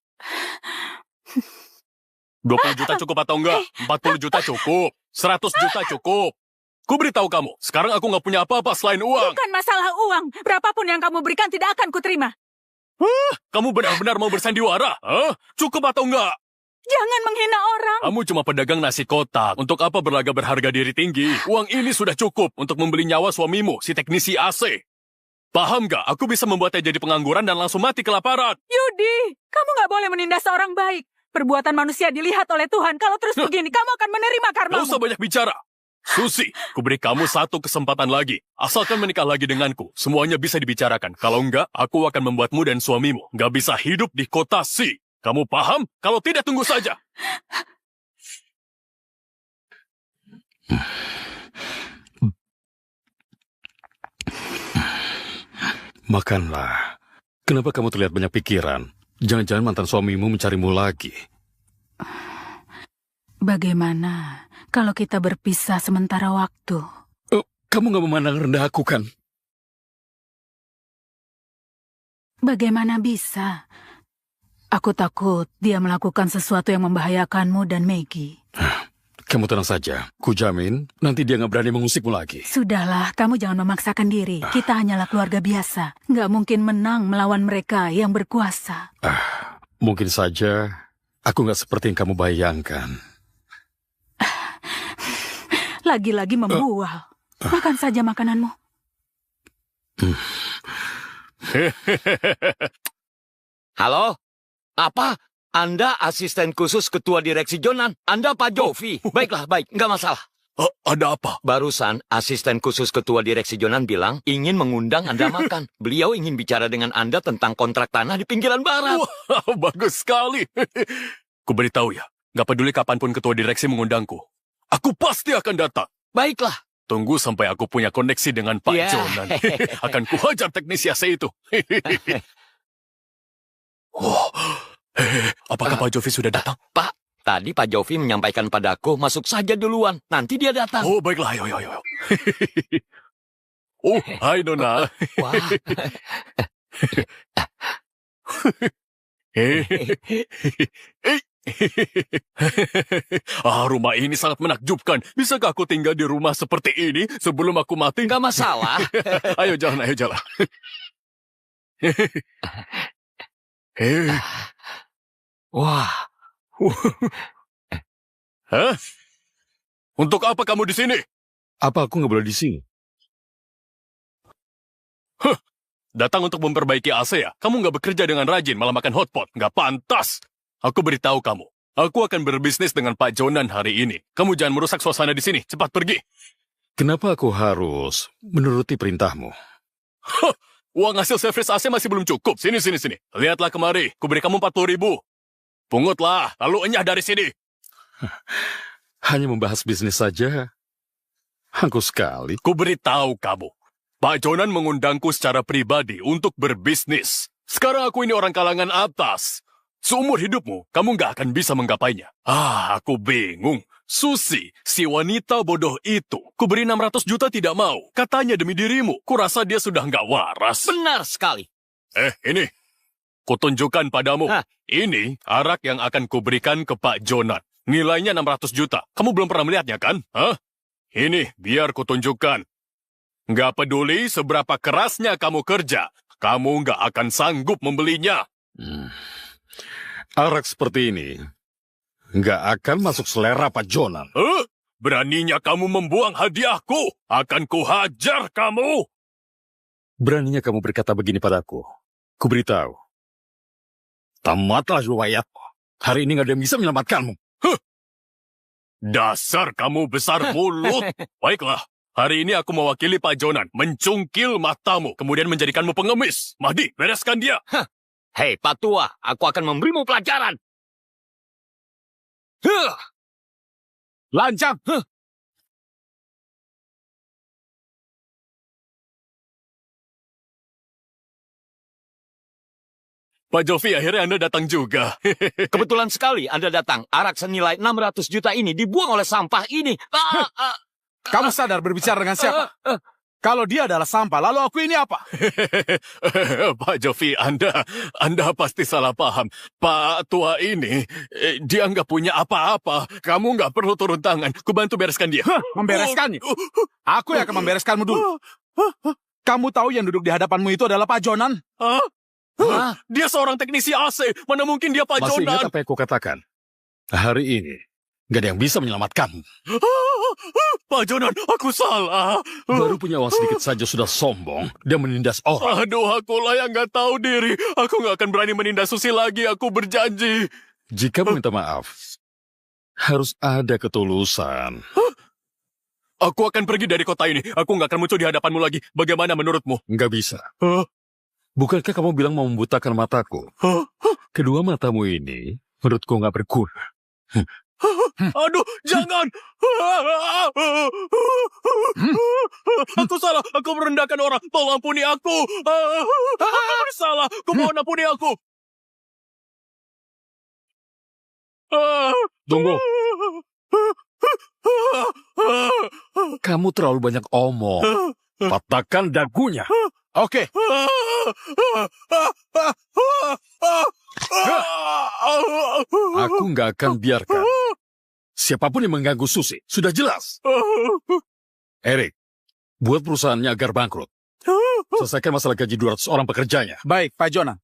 20 juta cukup atau enggak? 40 juta cukup. 100 juta cukup. Ku beritahu kamu, sekarang aku nggak punya apa-apa selain uang. Bukan masalah uang. Berapapun yang kamu berikan tidak akan kuterima. Kamu benar-benar mau bersandiwara? Cukup atau enggak? Jangan menghina orang. Kamu cuma pedagang nasi kotak. Untuk apa berlagak berharga diri tinggi? Uang ini sudah cukup untuk membeli nyawa suamimu, si teknisi AC. Paham nggak? Aku bisa membuatnya jadi pengangguran dan langsung mati kelaparan. Yudi, kamu nggak boleh menindas seorang baik. Perbuatan manusia dilihat oleh Tuhan. Kalau terus begini, kamu akan menerima karmamu. Gak usah banyak bicara. Susi, ku beri kamu satu kesempatan lagi. Asalkan menikah lagi denganku, semuanya bisa dibicarakan. Kalau enggak, aku akan membuatmu dan suamimu nggak bisa hidup di kota Si. Kamu paham? Kalau tidak, tunggu saja. Makanlah. Kenapa kamu terlihat banyak pikiran? Jangan-jangan mantan suamimu mencarimu lagi. Bagaimana kalau kita berpisah sementara waktu? Kamu nggak memandang rendah aku kan? Bagaimana bisa? Aku takut dia melakukan sesuatu yang membahayakanmu dan Maggie. Kamu tenang saja. Kujamin nanti dia nggak berani mengusikmu lagi. Sudahlah, kamu jangan memaksakan diri. Kita hanyalah keluarga biasa. Nggak mungkin menang melawan mereka yang berkuasa. Mungkin saja aku nggak seperti yang kamu bayangkan. Lagi-lagi membual. Makan saja makananmu. Halo? Apa? Anda asisten khusus ketua direksi Jonan? Anda Pak Jovi? Baiklah, baik. Nggak masalah. Ada apa? Barusan asisten khusus ketua direksi Jonan bilang ingin mengundang Anda makan. Beliau ingin bicara dengan Anda tentang kontrak tanah di pinggiran barat. Wah, bagus sekali. Ku beritahu ya, nggak peduli kapanpun ketua direksi mengundangku. Aku pasti akan datang. Baiklah. Tunggu sampai aku punya koneksi dengan Pak Ya. Jonan. Akan kuhajar teknisi AC itu. Oh, apakah Pak Jovi sudah datang? Pak, tadi Pak Jovi menyampaikan padaku masuk saja duluan. Nanti dia datang. Oh, baiklah, ayo. Oh, hai Nona. Wah. Rumah ini sangat menakjubkan. Bisakah aku tinggal di rumah seperti ini sebelum aku mati? Nggak masalah. Ayo jalan. Wah. Hah? Untuk apa kamu di sini? Apa aku nggak boleh di sini? Datang untuk memperbaiki AC ya? Kamu nggak bekerja dengan rajin, malah makan hotpot. Nggak pantas. Aku beritahu kamu. Aku akan berbisnis dengan Pak Jonan hari ini. Kamu jangan merusak suasana di sini. Cepat pergi. Kenapa aku harus menuruti perintahmu? Uang hasil servis AC masih belum cukup. Sini. Lihatlah kemari. Kuberi kamu 40.000. Pungutlah, lalu enyah dari sini. Hanya membahas bisnis saja. Angkuh sekali. Kuberitahu kamu. Pak Jonan mengundangku secara pribadi untuk berbisnis. Sekarang aku ini orang kalangan atas. Seumur hidupmu, kamu nggak akan bisa menggapainya. Aku bingung. Susi, si wanita bodoh itu. Kuberi 600 juta tidak mau. Katanya demi dirimu. Kurasa dia sudah nggak waras. Benar sekali. Ini. Kutunjukkan padamu. Hah? Ini arak yang akan kuberikan ke Pak Jonan. Nilainya 600 juta. Kamu belum pernah melihatnya kan? Ini, biar kutunjukkan. Nggak peduli seberapa kerasnya kamu kerja. Kamu nggak akan sanggup membelinya. Arak seperti ini nggak akan masuk selera Pak Jonan. Beraninya kamu membuang hadiahku. Akan kuhajar kamu. Beraninya kamu berkata begini padaku. Kuberitahu. Tamatlah riwayatmu. Hari ini nggak ada yang bisa menyelamatkanmu. Dasar kamu besar mulut. Baiklah, hari ini aku mewakili Pak Jonan mencungkil matamu, kemudian menjadikanmu pengemis. Mahdi, bereskan dia. Hei, Pak Tua, aku akan memberimu pelajaran. Lancang. Pak Jovi, akhirnya Anda datang juga. Kebetulan sekali Anda datang. Arak senilai 600 juta ini dibuang oleh sampah ini. Kamu sadar berbicara dengan siapa? Kalau dia adalah sampah, lalu aku ini apa? Pak Jovi, Anda pasti salah paham. Pak tua ini, dia nggak punya apa-apa. Kamu nggak perlu turun tangan. Kubantu bereskan dia. Membereskannya? Aku yang akan membereskanmu dulu. Kamu tahu yang duduk di hadapanmu itu adalah Pak Jonan? Dia seorang teknisi AC. Mana mungkin dia Pak Masih Jonan? ingat apa yang kukatakan? Hari ini, nggak ada yang bisa menyelamatkanmu. Pak Jonan, aku salah. Baru punya uang sedikit saja sudah sombong dan menindas orang. Aduh, akulah yang nggak tahu diri. Aku nggak akan berani menindas Susi lagi. Aku berjanji. Jika meminta maaf, harus ada ketulusan. Aku akan pergi dari kota ini. Aku nggak akan muncul di hadapanmu lagi. Bagaimana menurutmu? Nggak bisa. Bukankah kamu bilang mau membutakan mataku? Kedua matamu ini, menurutku nggak berguna. Aduh, jangan! Aku salah. Aku merendahkan orang. Tolong ampuni aku. Aku bersalah. Kumohon ampuni aku. Tunggu. Kamu terlalu banyak omong. Patahkan dagunya. Oke. Aku nggak akan biarkan siapapun yang mengganggu Susi. Sudah jelas. Erik, buat perusahaannya agar bangkrut. Selesaikan masalah gaji 200 orang pekerjanya. Baik, Pak Jonan.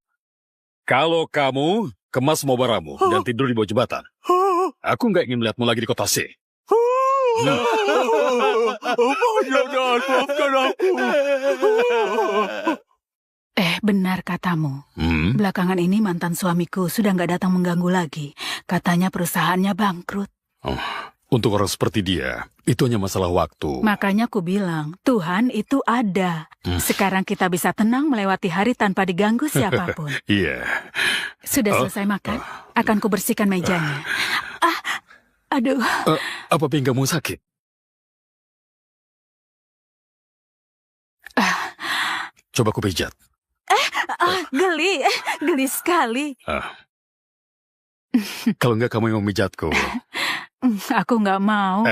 Kalau kamu kemas semua barangmu dan tidur di bawah jembatan, aku nggak ingin melihatmu lagi di kota C. Pak Jonan, maafkan aku. Benar katamu. Belakangan ini mantan suamiku sudah nggak datang mengganggu lagi. Katanya perusahaannya bangkrut. Untuk orang seperti dia, itu hanya masalah waktu. Makanya ku bilang, Tuhan itu ada. Sekarang kita bisa tenang melewati hari tanpa diganggu siapapun. Iya. Sudah selesai makan? Akan ku bersihkan mejanya. Aduh. Apa pinggamu sakit? Coba ku pijat. Geli sekali. Kalau enggak kamu yang memijatku. Aku nggak mau.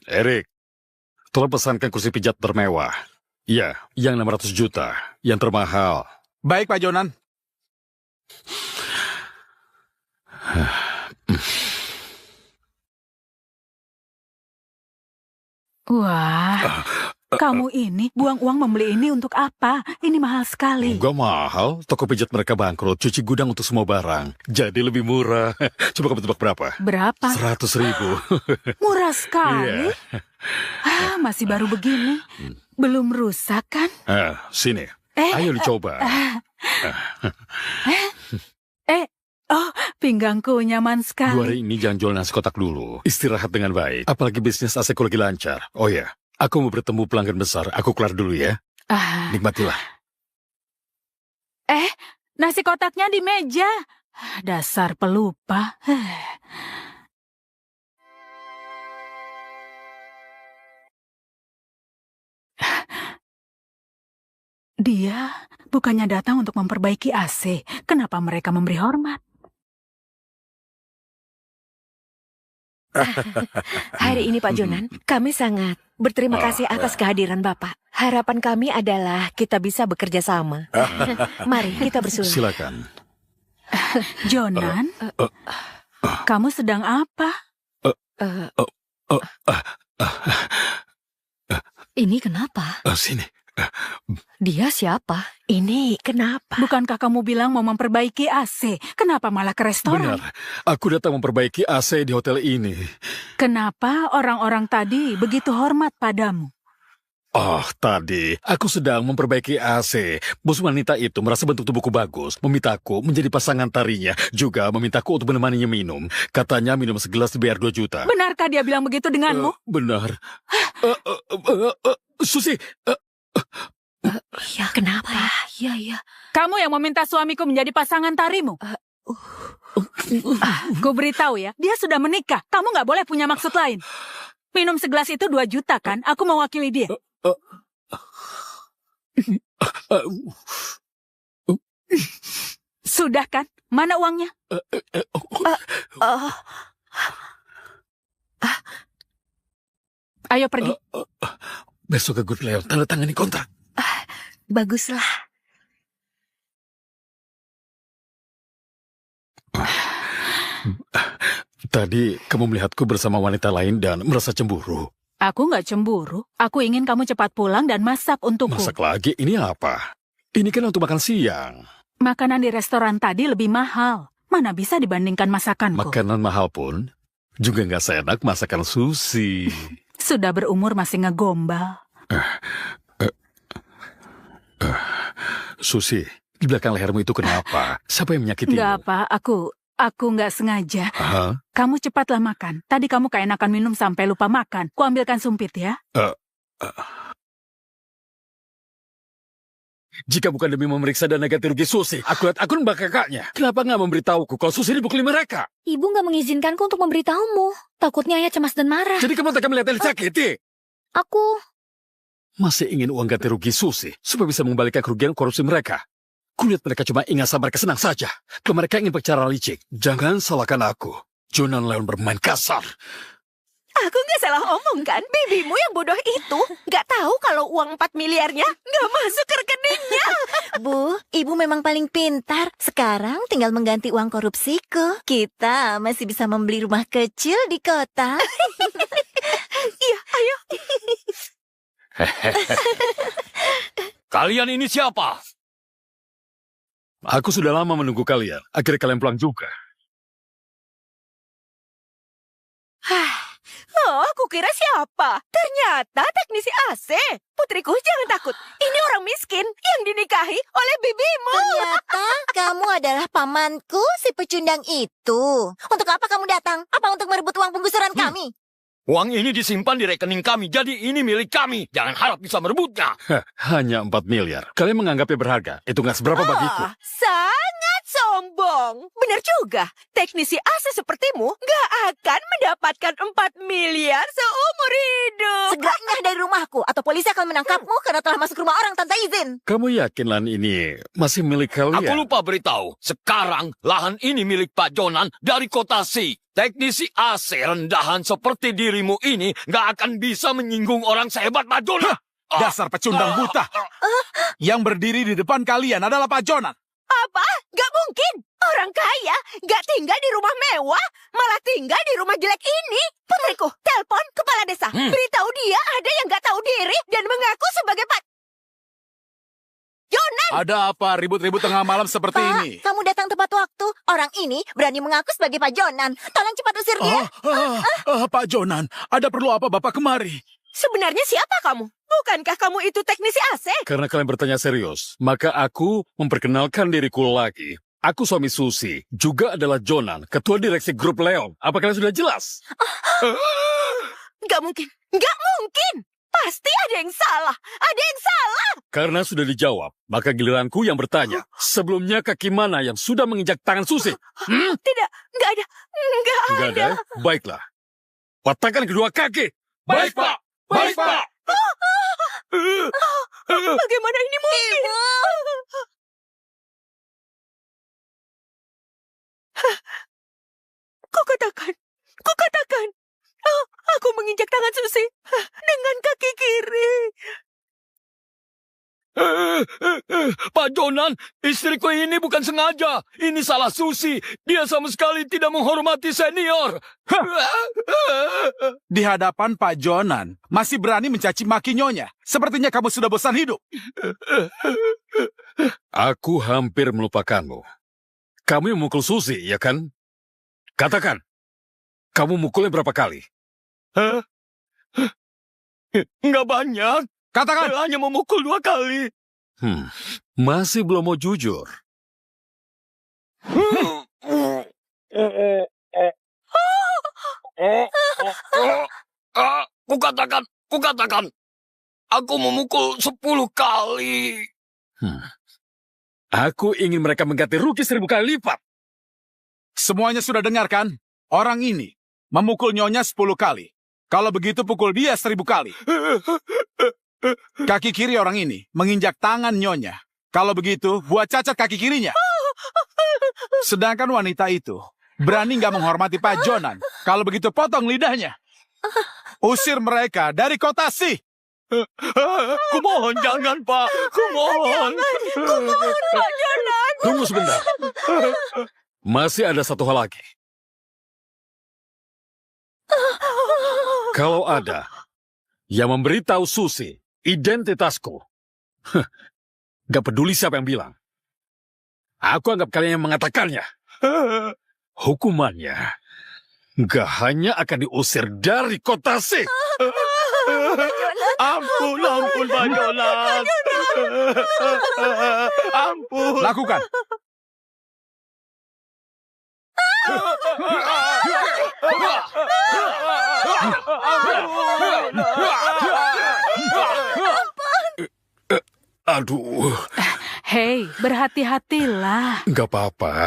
Erik, tolong pesankan kursi pijat termewah. Iya, yang 600 juta, yang termahal. Baik, Pak Jonan. Wah, kamu ini buang uang membeli ini untuk apa? Ini mahal sekali. Enggak mahal, toko pijat mereka bangkrut, cuci gudang untuk semua barang. Jadi lebih murah. Coba kamu tebak berapa? Berapa? 100.000. Murah sekali. Masih baru begini. Belum rusak kan? Sini. Ayo dicoba. Pinggangku nyaman sekali. 2 hari ini jangan jual nasi kotak dulu. Istirahat dengan baik. Apalagi bisnis AC-ku lagi lancar. Oh ya, aku mau bertemu pelanggan besar. Aku keluar dulu ya. Nikmatilah. Nasi kotaknya di meja. Dasar pelupa. Dia bukannya datang untuk memperbaiki AC. Kenapa mereka memberi hormat? Hari ini Pak Jonan, kami sangat berterima kasih atas kehadiran Bapak. Harapan kami adalah kita bisa bekerja sama. Mari kita bersulah. Silakan. Jonan, kamu sedang apa? Ini kenapa? Sini. Dia siapa? Ini kenapa? Bukankah kamu bilang mau memperbaiki AC? Kenapa malah ke restoran? Benar, aku datang memperbaiki AC di hotel ini. Kenapa orang-orang tadi begitu hormat padamu? Tadi aku sedang memperbaiki AC. Bos wanita itu merasa bentuk tubuhku bagus, memintaku menjadi pasangan tarinya, juga memintaku untuk menemaninya minum. Katanya minum segelas dibayar 2 juta. Benarkah dia bilang begitu denganmu? Benar. Susi, Ya, kenapa? Iya. Kamu yang meminta suamiku menjadi pasangan tarimu? Ku beritahu ya, dia sudah menikah. Kamu nggak boleh punya maksud lain. Minum segelas itu 2 juta kan? Aku mewakili dia. Sudah kan? Mana uangnya? Ayo pergi. Besok ke Good Leon, tanda tangani kontrak. Baguslah. Tadi kamu melihatku bersama wanita lain dan merasa cemburu. Aku nggak cemburu. Aku ingin kamu cepat pulang dan masak untukku. Masak lagi? Ini apa? Ini kan untuk makan siang. Makanan di restoran tadi lebih mahal. Mana bisa dibandingkan masakanku? Makanan mahal pun juga nggak seenak masakan Susi. Sudah berumur masih ngegombal. Susi, di belakang lehermu itu kenapa? Siapa yang menyakitimu? Nggak apa, aku nggak sengaja. Hah? Kamu cepatlah makan. Tadi kamu keenakan minum sampai lupa makan. Kuambilkan sumpit ya. Jika bukan demi memeriksa dana ganti rugi Susi, aku lihat akun mbak kakaknya. Kenapa nggak memberitahuku kalau Susi dipukuli mereka? Ibu nggak mengizinkanku untuk memberitahumu. Takutnya ayah cemas dan marah. Jadi kamu tak melihat disakiti? Aku... Masih ingin uang ganti rugi Susi supaya bisa mengembalikan kerugian korupsi mereka. Kulihat mereka cuma ingin mereka senang saja. Kalau mereka ingin bicara licik, jangan salahkan aku. Jonan Leon bermain kasar. Aku nggak salah omong kan? Bibimu yang bodoh itu nggak tahu kalau uang 4 miliarnya nggak masuk ke rekeningnya. Bu, ibu memang paling pintar. Sekarang tinggal mengganti uang korupsiku. Kita masih bisa membeli rumah kecil di kota. Iya, ayo. Kalian ini siapa? Aku sudah lama menunggu kalian. Akhirnya kalian pulang juga. Oh, aku kira siapa? Ternyata teknisi AC. Putriku, jangan takut. Ini orang miskin yang dinikahi oleh bibimu. Ternyata kamu adalah pamanku, si pecundang itu. Untuk apa kamu datang? Apa untuk merebut uang penggusuran kami? Uang ini disimpan di rekening kami, jadi ini milik kami. Jangan harap bisa merebutnya. Hanya 4 miliar. Kalian menganggapnya berharga. Itu nggak seberapa bagiku. Sangat sombong. Benar juga. Teknisi AC sepertimu nggak akan mendapatkan 4 miliar seumur hidup. Segera dari rumahku, atau polisi akan menangkapmu karena telah masuk rumah orang tanpa izin. Kamu yakin lahan ini masih milik Aku kalian? lupa beritahu. Sekarang lahan ini milik Pak Jonan dari kota Si. Teknisi AC rendahan seperti dirimu ini nggak akan bisa menyinggung orang sehebat Pak Jonan. Dasar pecundang buta. Yang berdiri di depan kalian adalah Pak Jonan. Apa? Gak mungkin. Orang kaya gak tinggal di rumah mewah, malah tinggal di rumah jelek ini. Putriku, telepon kepala desa. Beritahu dia ada yang gak tahu diri dan mengaku sebagai Pak Jonan. Ada apa ribut-ribut tengah malam seperti ini? Kamu datang tepat waktu. Orang ini berani mengaku sebagai Pak Jonan. Tolong cepat usir dia. Pak Jonan, ada perlu apa Bapak kemari? Sebenarnya siapa kamu? Bukankah kamu itu teknisi AC? Karena kalian bertanya serius, maka aku memperkenalkan diriku lagi. Aku suami Susi, juga adalah Jonan, ketua direksi grup Leon. Apa kalian sudah jelas? Gak mungkin. Gak mungkin. Pasti ada yang salah. Ada yang salah. Karena sudah dijawab, maka giliranku yang bertanya. Sebelumnya kaki mana yang sudah menginjak tangan Susi? Tidak. Gak ada. Gak Enggak ada? Baiklah. Patahkan kedua kaki. Baik, Pak. Baik, Pak. Bagaimana ini mungkin? Kukatakan. Oh, aku menginjak tangan Susi dengan kaki kiri. Pak Jonan, istriku ini bukan sengaja. Ini salah Susi. Dia sama sekali tidak menghormati senior. Di hadapan Pak Jonan, masih berani mencaci maki nyonya. Sepertinya kamu sudah bosan hidup. Aku hampir melupakanmu. Kamu yang memukul Susi, ya kan? Katakan, kamu mukulnya berapa kali? Nggak banyak. Katakan. Hanya memukul 2 kali. Masih belum mau jujur. Kukatakan. Aku memukul 10 kali. Aku ingin mereka mengganti rugi 1000 kali lipat. Semuanya sudah dengar kan? Orang ini memukul nyonya 10 kali. Kalau begitu pukul dia 1000 kali. Kaki kiri orang ini menginjak tangan nyonya. Kalau begitu, buat cacat kaki kirinya. Sedangkan wanita itu berani nggak menghormati Pak Jonan. Kalau begitu, potong lidahnya. Usir mereka dari kota Si. Kumohon jangan, Pak. Kumohon. Pak Jonan. Tunggu sebentar. Masih ada satu hal lagi. Kalau ada yang memberitahu Susi identitasku, gak peduli siapa yang bilang. Aku anggap kalian yang mengatakannya. Hukumannya gak hanya akan diusir dari kota Si. Ampun, Pak Jonan. Ampun. Lakukan. Aduh. Hei, berhati-hatilah. Gak apa-apa.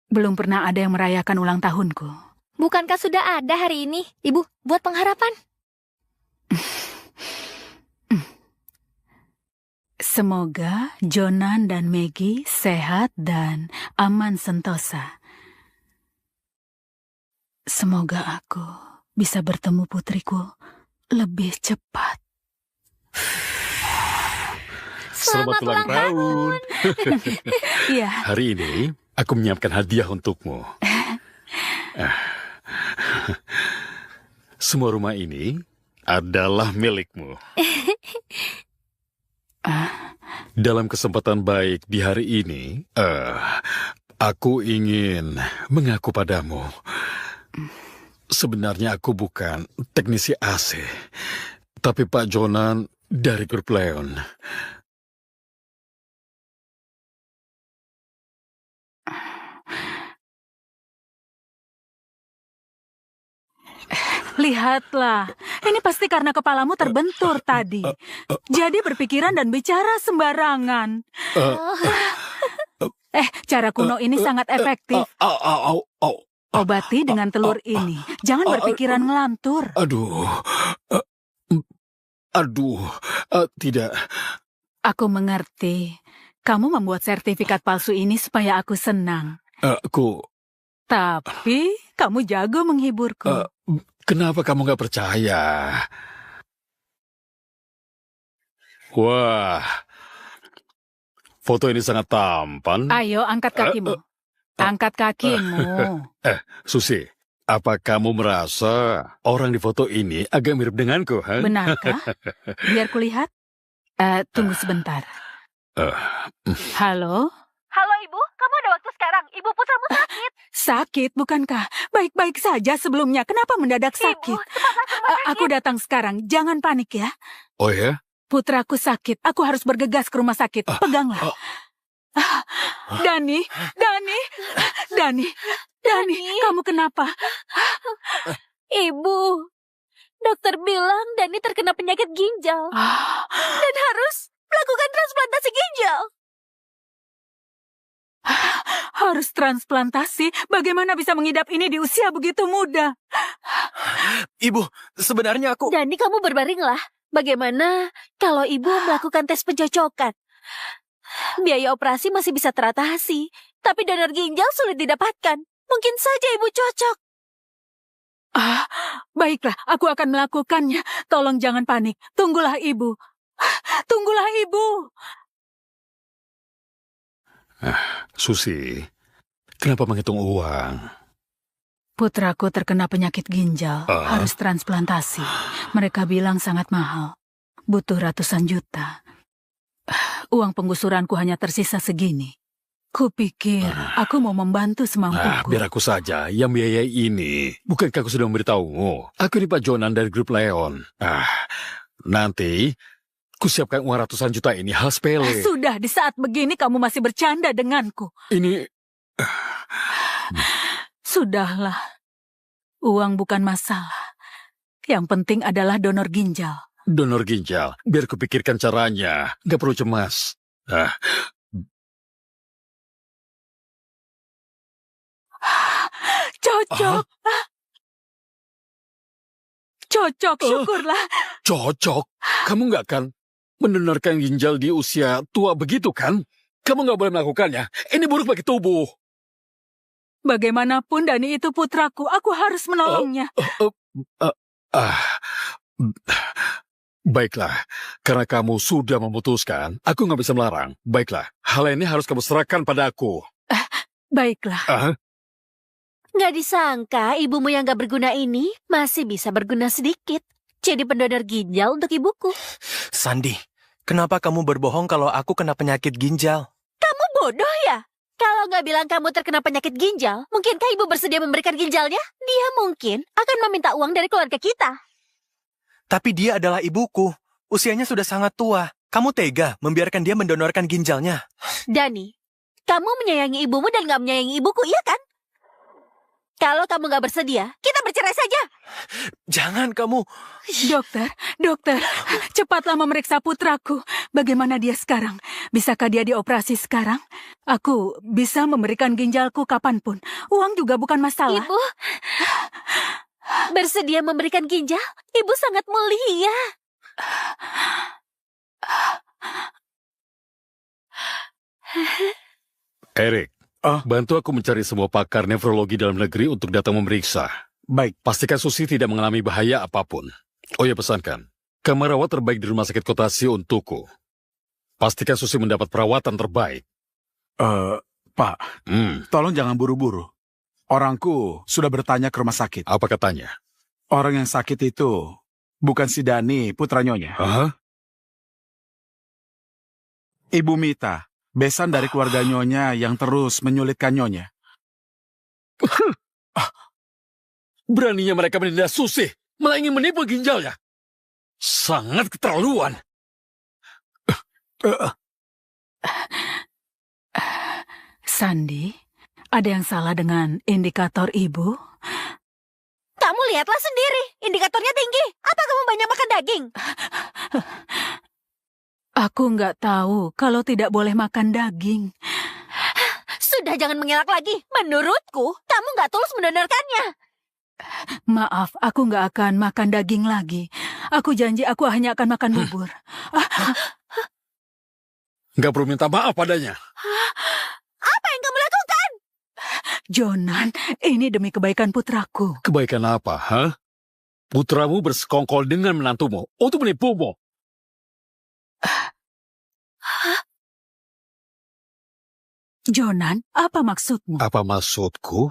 Belum pernah ada yang merayakan ulang tahunku. Bukankah sudah ada hari ini? Ibu, buat pengharapan. Semoga Jonan dan Maggie sehat dan aman sentosa. Semoga aku bisa bertemu putriku lebih cepat. Selamat ulang tahun. Iya. Hari ini aku menyiapkan hadiah untukmu. Semua rumah ini adalah milikmu. Dalam kesempatan baik di hari ini, aku ingin mengaku padamu. Sebenarnya aku bukan teknisi AC, tapi Pak Jonan dari grup Leon. Lihatlah, ini pasti karena kepalamu terbentur tadi. Jadi berpikiran dan bicara sembarangan. Cara kuno ini sangat efektif. Obati dengan telur ini. Jangan berpikiran ngelantur. Tidak. Aku mengerti. Kamu membuat sertifikat palsu ini supaya aku senang. Tapi kamu jago menghiburku. Kenapa kamu nggak percaya? Wah, foto ini sangat tampan. Ayo, angkat kakimu. Angkat kakimu. Susi, apa kamu merasa orang di foto ini agak mirip denganku? Benarkah? Biar kulihat. Tunggu sebentar. Halo? Halo Ibu, kamu ada waktu sekarang. Ibu putramu sakit. Sakit, bukankah? Baik-baik saja sebelumnya. Kenapa mendadak sakit? Ibu, cepatlah ke rumah sakit. Aku datang sekarang. Jangan panik ya. Oh ya? Putraku sakit. Aku harus bergegas ke rumah sakit. Peganglah. Dani, kamu kenapa? Ibu, dokter bilang Dani terkena penyakit ginjal. Dan harus melakukan transplantasi ginjal. Harus transplantasi? Bagaimana bisa mengidap ini di usia begitu muda? Ibu, sebenarnya aku... Dani, kamu berbaringlah. Bagaimana kalau Ibu melakukan tes pencocokan? Biaya operasi masih bisa teratasi, tapi donor ginjal sulit didapatkan. Mungkin saja Ibu cocok. Baiklah, aku akan melakukannya. Tolong jangan panik. Tunggulah Ibu. Tunggulah Ibu. Susi, kenapa menghitung uang? Putraku terkena penyakit ginjal, harus transplantasi. Mereka bilang sangat mahal, butuh ratusan juta. Uang penggusuranku hanya tersisa segini. Kupikir aku mau membantu semampuku. Biar aku saja yang biayai ini. Bukankah aku sudah memberitahumu? Aku ini Pak Jonan dari grup Leon. Nanti kusiapkan uang ratusan juta ini hal sepele. Sudah, di saat begini kamu masih bercanda denganku. Ini... Sudahlah. Uang bukan masalah. Yang penting adalah donor ginjal. Donor ginjal? Biar kupikirkan caranya. Gak perlu cemas. Cocok. Cocok, syukurlah. Cocok? Kamu gak akan mendonorkan ginjal di usia tua begitu kan? Kamu gak boleh melakukannya. Ini buruk bagi tubuh. Bagaimanapun Dani itu putraku, aku harus menolongnya. Baiklah, karena kamu sudah memutuskan, aku gak bisa melarang. Baiklah, hal ini harus kamu serahkan pada aku. Baiklah. Nggak disangka ibumu yang gak berguna ini masih bisa berguna sedikit. Jadi pendonor ginjal untuk ibuku. Sandi, kenapa kamu berbohong kalau aku kena penyakit ginjal? Kamu bodoh ya? Kalau nggak bilang kamu terkena penyakit ginjal, mungkinkah ibu bersedia memberikan ginjalnya? Dia mungkin akan meminta uang dari keluarga kita. Tapi dia adalah ibuku. Usianya sudah sangat tua. Kamu tega membiarkan dia mendonorkan ginjalnya? Dani, kamu menyayangi ibumu dan nggak menyayangi ibuku, iya kan? Kalau kamu nggak bersedia, kita bercerai saja. Jangan kamu. Dokter, cepatlah memeriksa putraku. Bagaimana dia sekarang? Bisakah dia dioperasi sekarang? Aku bisa memberikan ginjalku kapanpun. Uang juga bukan masalah. Ibu, Bersedia memberikan ginjal? Ibu sangat mulia. Erik, bantu aku mencari semua pakar nefrologi dalam negeri untuk datang memeriksa. Baik. Pastikan Susi tidak mengalami bahaya apapun. Oh ya, pesankan. Kamar rawat terbaik di rumah sakit Kotasi untukku. Pastikan Susi mendapat perawatan terbaik. Pak, tolong jangan buru-buru. Orangku sudah bertanya ke rumah sakit. Apa katanya? Orang yang sakit itu bukan si Dani, putra Nyonya. Ibu Mita, besan dari keluarga Nyonya yang terus menyulitkan Nyonya. Beraninya mereka menindas Susi, malah ingin menipu ginjalnya. Sangat keterlaluan. Sandi, ada yang salah dengan indikator ibu? Kamu lihatlah sendiri, indikatornya tinggi. Apa kamu banyak makan daging? Aku nggak tahu kalau tidak boleh makan daging. Sudah, jangan mengelak lagi. Menurutku, kamu nggak tulus mendonorkannya. Maaf, aku nggak akan makan daging lagi. Aku janji aku hanya akan makan bubur. Nggak perlu minta maaf padanya. Apa yang kamu lakukan? Jonan, ini demi kebaikan putraku. Kebaikan apa, ha? Putramu bersekongkol dengan menantumu untuk menipumu. Jonan, apa maksudmu? Apa maksudku?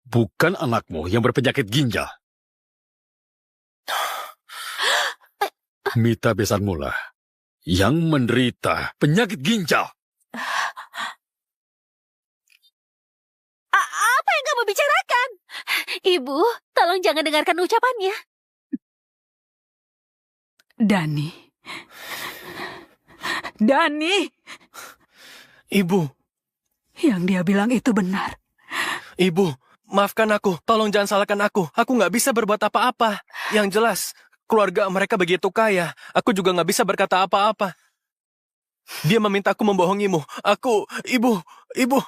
Bukan anakmu yang berpenyakit ginjal. Mita besanmu lah yang menderita penyakit ginjal. Apa yang kamu bicarakan? Ibu, tolong jangan dengarkan ucapannya. Dani. Ibu. Yang dia bilang itu benar. Ibu, maafkan aku. Tolong jangan salahkan aku. Aku nggak bisa berbuat apa-apa. Yang jelas, keluarga mereka begitu kaya. Aku juga nggak bisa berkata apa-apa. Dia meminta aku membohongimu. Ibu.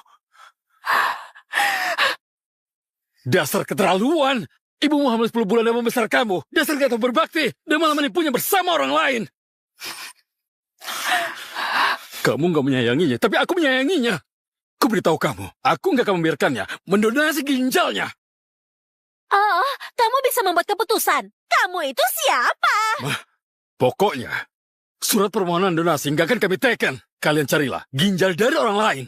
Dasar keterlaluan. Ibumu hamil 10 bulan dan membesar kamu. Dasar gak tahu berbakti. Dan malah menipunya bersama orang lain. Kamu gak menyayanginya, tapi aku menyayanginya. Ku beritahu kamu, aku gak akan membiarkannya mendonasi ginjalnya. Oh, kamu bisa membuat keputusan. Kamu itu siapa? Pokoknya, surat permohonan donasi gak akan kami teken. Kalian carilah ginjal dari orang lain.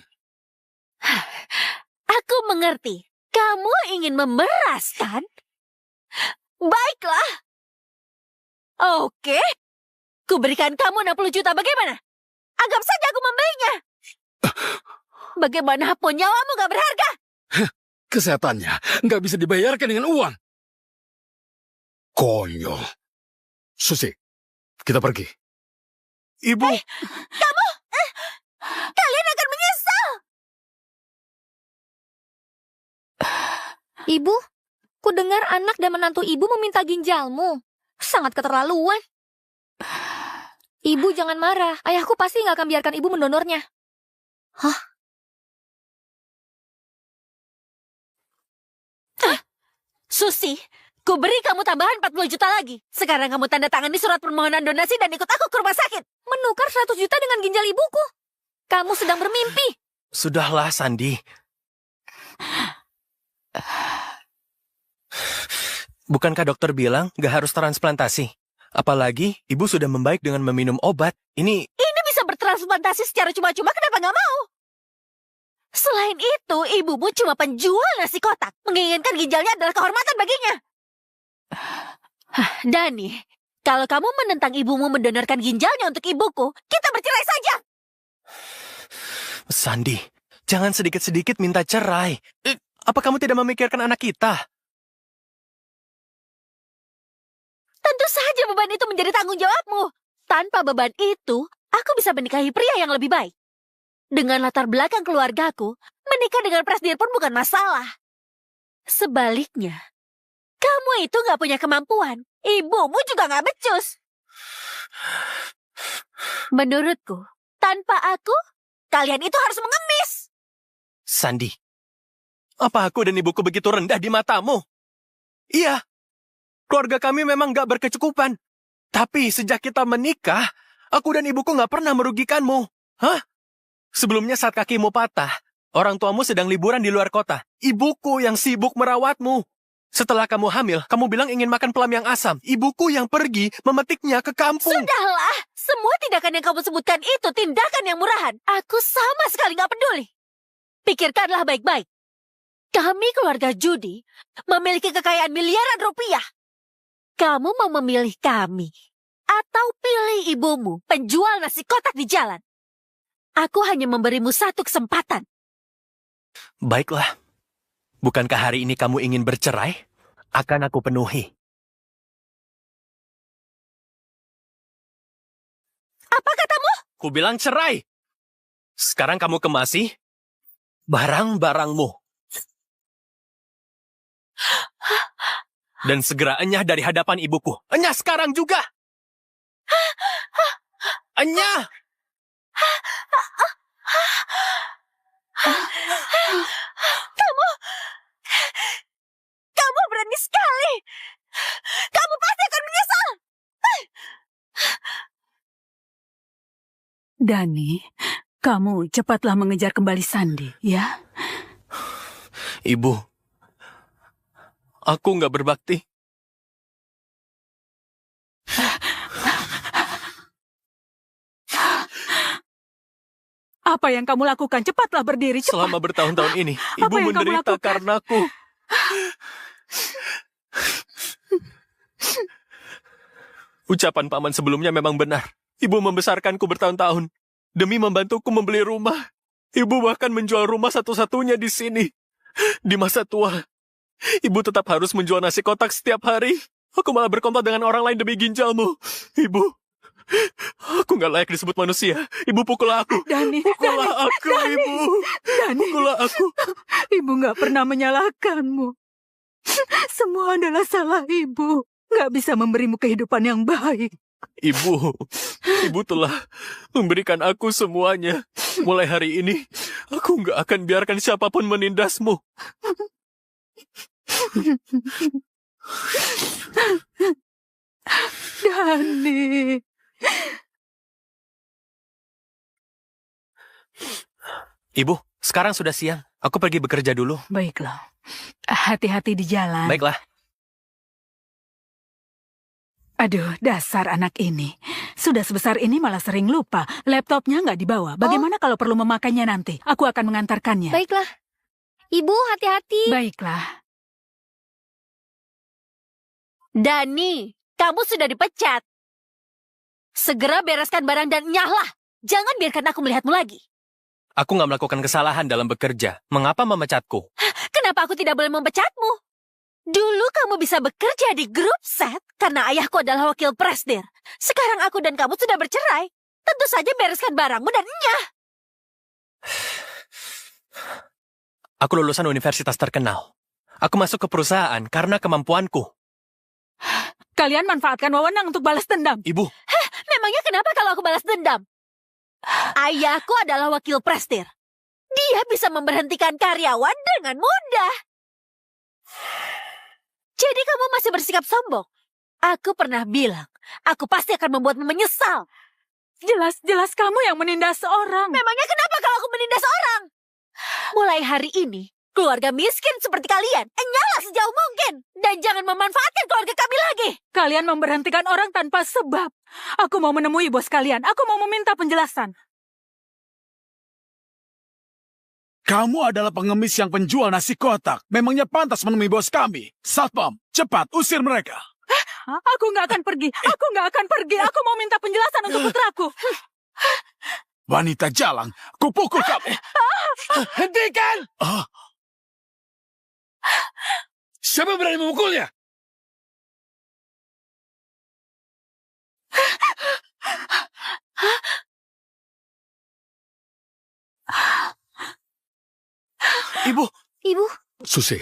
Aku mengerti. Kamu ingin memeras, kan? Baiklah. Oke. Ku berikan kamu 60 juta, bagaimana? Anggap saja aku membelinya. Bagaimanapun nyawamu gak berharga. Kesehatannya gak bisa dibayarkan dengan uang. Konyol. Susi, kita pergi. Ibu. Kamu, kalian akan menyesal. Ibu, ku dengar anak dan menantu ibu meminta ginjalmu. Sangat keterlaluan. Ibu jangan marah. Ayahku pasti nggak akan biarkan ibu mendonornya. Susi, ku beri kamu tambahan 40 juta lagi. Sekarang kamu tanda tangani surat permohonan donasi dan ikut aku ke rumah sakit. Menukar 100 juta dengan ginjal ibuku. Kamu sedang bermimpi. Sudahlah, Sandi. Bukankah dokter bilang gak harus transplantasi? Apalagi ibu sudah membaik dengan meminum obat. Ini bisa bertransplantasi secara cuma-cuma, kenapa nggak mau? Selain itu, ibumu cuma penjual nasi kotak. Menginginkan ginjalnya adalah kehormatan baginya. Dani, kalau kamu menentang ibumu mendonorkan ginjalnya untuk ibuku, kita bercerai saja. Sandi, jangan sedikit-sedikit minta cerai. Apa kamu tidak memikirkan anak kita? Tentu saja beban itu menjadi tanggung jawabmu. Tanpa beban itu, aku bisa menikahi pria yang lebih baik. Dengan latar belakang keluargaku, menikah dengan presdir pun bukan masalah. Sebaliknya, kamu itu gak punya kemampuan. Ibumu juga gak becus. Menurutku, tanpa aku, kalian itu harus mengemis. Sandi, apa aku dan ibuku begitu rendah di matamu? Iya, keluarga kami memang gak berkecukupan. Tapi sejak kita menikah, aku dan ibuku gak pernah merugikanmu. Hah? Sebelumnya saat kakimu patah, orang tuamu sedang liburan di luar kota. Ibuku yang sibuk merawatmu. Setelah kamu hamil, kamu bilang ingin makan pelam yang asam. Ibuku yang pergi memetiknya ke kampung. Sudahlah, semua tindakan yang kamu sebutkan itu tindakan yang murahan. Aku sama sekali gak peduli. Pikirkanlah baik-baik. Kami keluarga Judy memiliki kekayaan miliaran rupiah. Kamu mau memilih kami atau pilih ibumu, penjual nasi kotak di jalan? Aku hanya memberimu satu kesempatan. Baiklah. Bukankah hari ini kamu ingin bercerai? Akan aku penuhi. Apa katamu? Ku bilang cerai. Sekarang kamu kemasi barang-barangmu. Dan segera enyah dari hadapan ibuku. Enyah sekarang juga. Enyah. Kamu berani sekali. Kamu pasti akan menyesal. Dani, kamu cepatlah mengejar kembali Sandi, ya? Ibu, aku nggak berbakti. Apa yang kamu lakukan? Cepatlah berdiri, cepat. Selama bertahun-tahun ini, ibu Apa yang kamu menderita lakukan? karenaku. Ucapan paman sebelumnya memang benar. Ibu membesarkanku bertahun-tahun demi membantuku membeli rumah. Ibu bahkan menjual rumah satu-satunya di sini. Di masa tua, ibu tetap harus menjual nasi kotak setiap hari. Aku malah berkomplot dengan orang lain demi ginjalmu. Ibu, aku nggak layak disebut manusia. Ibu pukul aku. Dani, Pukullah aku, Dani, Ibu. Dani, Pukullah aku. Ibu nggak pernah menyalahkanmu. Semua adalah salah ibu. Nggak bisa memberimu kehidupan yang baik. Ibu telah memberikan aku semuanya. Mulai hari ini, aku nggak akan biarkan siapapun menindasmu. Dani. Ibu, sekarang sudah siang. Aku pergi bekerja dulu. Baiklah. Hati-hati di jalan. Baiklah. Aduh, dasar anak ini. Sudah sebesar ini malah sering lupa. Laptopnya nggak dibawa. Bagaimana kalau perlu memakainya nanti? Aku akan mengantarkannya. Baiklah. Ibu, hati-hati. Baiklah. Dani, kamu sudah dipecat. Segera bereskan barang dan nyahlah. Jangan biarkan aku melihatmu lagi. Aku nggak melakukan kesalahan dalam bekerja. Mengapa memecatku? Kenapa aku tidak boleh memecatmu? Dulu kamu bisa bekerja di grup set karena ayahku adalah wakil presdir. Sekarang aku dan kamu sudah bercerai. Tentu saja bereskan barangmu dan nyah. Aku lulusan universitas terkenal. Aku masuk ke perusahaan karena kemampuanku. Kalian manfaatkan wewenang untuk balas dendam. Ibu, Memangnya kenapa kalau aku balas dendam? Ayahku adalah wakil presdir. Dia bisa memberhentikan karyawan dengan mudah. Jadi kamu masih bersikap sombong? Aku pernah bilang, aku pasti akan membuatmu menyesal. Jelas-jelas kamu yang menindas orang. Memangnya kenapa kalau aku menindas orang? Mulai hari ini, keluarga miskin seperti kalian, enyahlah sejauh mungkin. Dan jangan memanfaatkan keluarga kami lagi. Kalian memberhentikan orang tanpa sebab. Aku mau menemui bos kalian. Aku mau meminta penjelasan. Kamu adalah pengemis yang penjual nasi kotak. Memangnya pantas menemui bos kami. Satpam, cepat usir mereka. Aku nggak akan pergi. Aku nggak akan pergi. Aku mau minta penjelasan untuk putraku. Wanita jalang, kupukul kamu. Hentikan! Ah, Siapa berani memukulnya? Ibu. Ibu, Susi,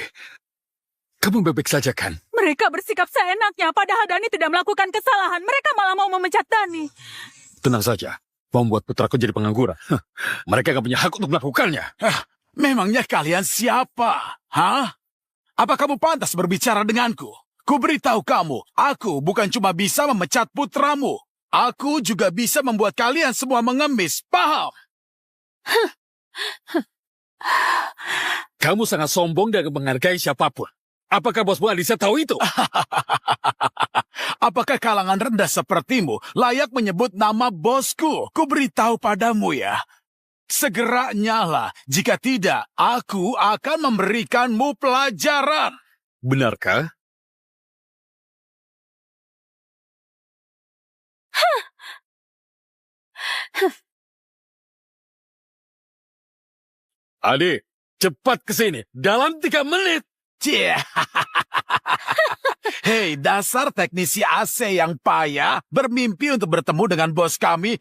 kamu baik-baik saja kan? Mereka bersikap seenaknya. Padahal Dani tidak melakukan kesalahan. Mereka malah mau memecat Dani. Tenang saja. Mau membuat putraku jadi pengangguran. Mereka gak punya hak untuk melakukannya. memangnya kalian siapa? Hah? Apa kamu pantas berbicara denganku? Ku beritahu kamu, aku bukan cuma bisa memecat putramu. Aku juga bisa membuat kalian semua mengemis, paham? Kamu sangat sombong dan menghargai siapapun. Apakah bosmu Alisa tahu itu? Apakah kalangan rendah sepertimu layak menyebut nama bosku? Ku beritahu padamu ya. Segera nyala. Jika tidak, aku akan memberikanmu pelajaran. Benarkah? Adik, cepat ke sini. Dalam 3 menit. Cie. Hei, dasar teknisi AC yang payah bermimpi untuk bertemu dengan bos kami.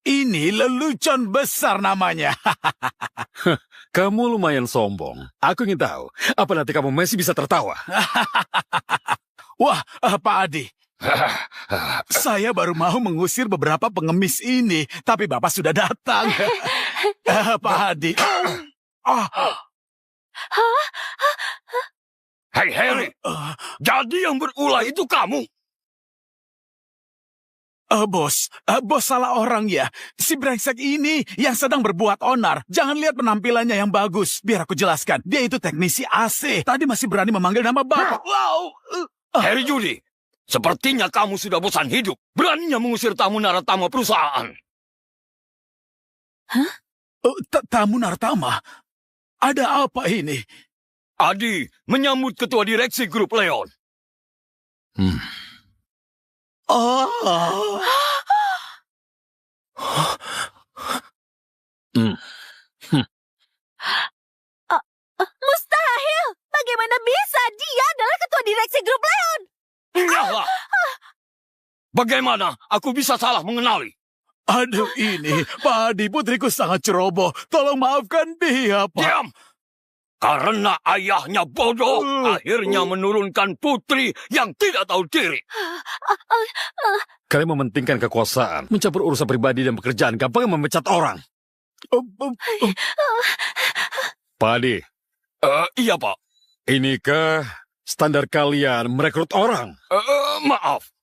Ini lelucon besar namanya. Kamu lumayan sombong. Aku ingin tahu, apa nanti kamu masih bisa tertawa? Wah, Pak Adi. Saya baru mau mengusir beberapa pengemis ini, tapi Bapak sudah datang. Pak Adi. Hei Harry, jadi yang berulah itu kamu? Bos salah orang ya. Si brengsek ini yang sedang berbuat onar. Jangan lihat penampilannya yang bagus. Biar aku jelaskan. Dia itu teknisi AC. Tadi masih berani memanggil nama Bapak. Wow. Harry Judy, sepertinya kamu sudah bosan hidup. Beraninya mengusir tamu naratama perusahaan. Hah? Tamu naratama? Ada apa ini? Adi menyambut ketua direksi grup Leon. Mustahil! Bagaimana bisa? Dia adalah ketua direksi grup Leon. Nyala! Bagaimana aku bisa salah mengenali? Aduh ini, Pak Adi, putriku sangat ceroboh. Tolong maafkan dia, Pak. Diam! Karena ayahnya bodoh, akhirnya menurunkan putri yang tidak tahu diri. Kalian mementingkan kekuasaan, mencampur urusan pribadi dan pekerjaan, gampang memecat orang. Pak Adi. Iya, Pak. Inikah standar kalian merekrut orang? Maaf.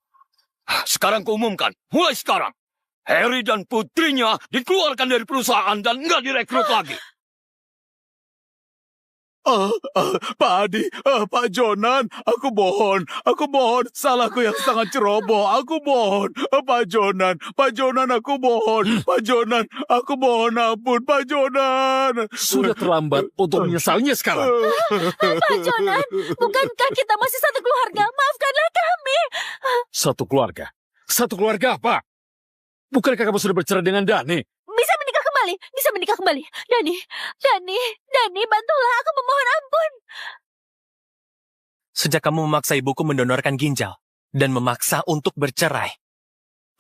Sekarang kuumumkan, mulai sekarang. Harry dan putrinya dikeluarkan dari perusahaan dan nggak direkrut lagi. Pak Adi, Pak Jonan, aku mohon, salahku yang sangat ceroboh, aku mohon, Pak Jonan, aku mohon, Pak Jonan, aku mohon ampun, Pak Jonan. Sudah terlambat untuk menyesalinya sekarang. Pak Jonan, bukankah kita masih satu keluarga? Maafkanlah kami. Satu keluarga? Satu keluarga apa? Bukankah kamu sudah bercerai dengan Dani? Bisa menikah kembali. Dani, bantulah, aku memohon ampun. Sejak kamu memaksa ibuku mendonorkan ginjal dan memaksa untuk bercerai,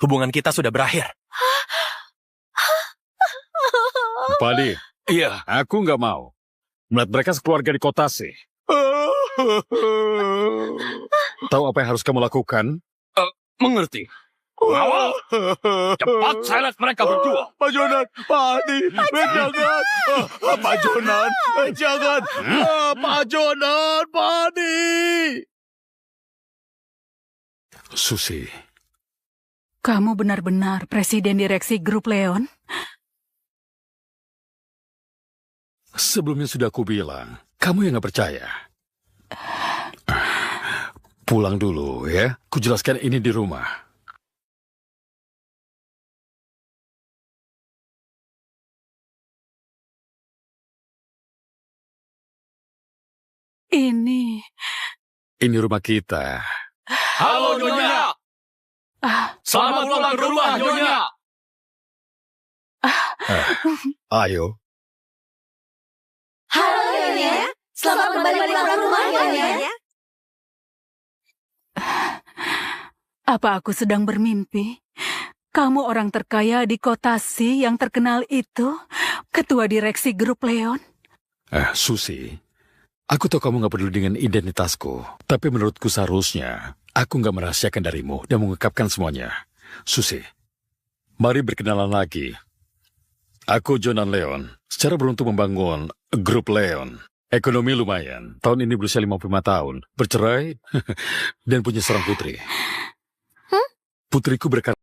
hubungan kita sudah berakhir. Pak Adi, iya, aku nggak mau melihat mereka sekeluarga di kota sih. Tahu apa yang harus kamu lakukan? Mengerti. Awal, cepat seret mereka berdua. Pak Jonan, Pak Adi, jangan. Pak Jonan, jangan. Pak Jonan, Pak Adi. Susi. Kamu benar-benar presiden direksi grup Leon? Sebelumnya sudah aku bilang, kamu yang gak percaya. Pulang dulu ya, ku jelaskan ini di rumah. Ini rumah kita. Halo, Nyonya. Selamat pulang ke rumah, Nyonya. Ayo. Halo, Nyonya. Selamat kembali pulang ke rumah, Nyonya. Apa aku sedang bermimpi? Kamu orang terkaya di kota Si yang terkenal itu, ketua direksi grup Leon? Susi. Aku tahu kamu gak peduli dengan identitasku, tapi menurutku seharusnya aku gak merahasiakan darimu dan mengungkapkan semuanya. Susi, mari berkenalan lagi. Aku Jonan Leon, secara beruntung membangun grup Leon. Ekonomi lumayan. Tahun ini berusia 55 tahun. Bercerai dan punya seorang putri. Putriku berkata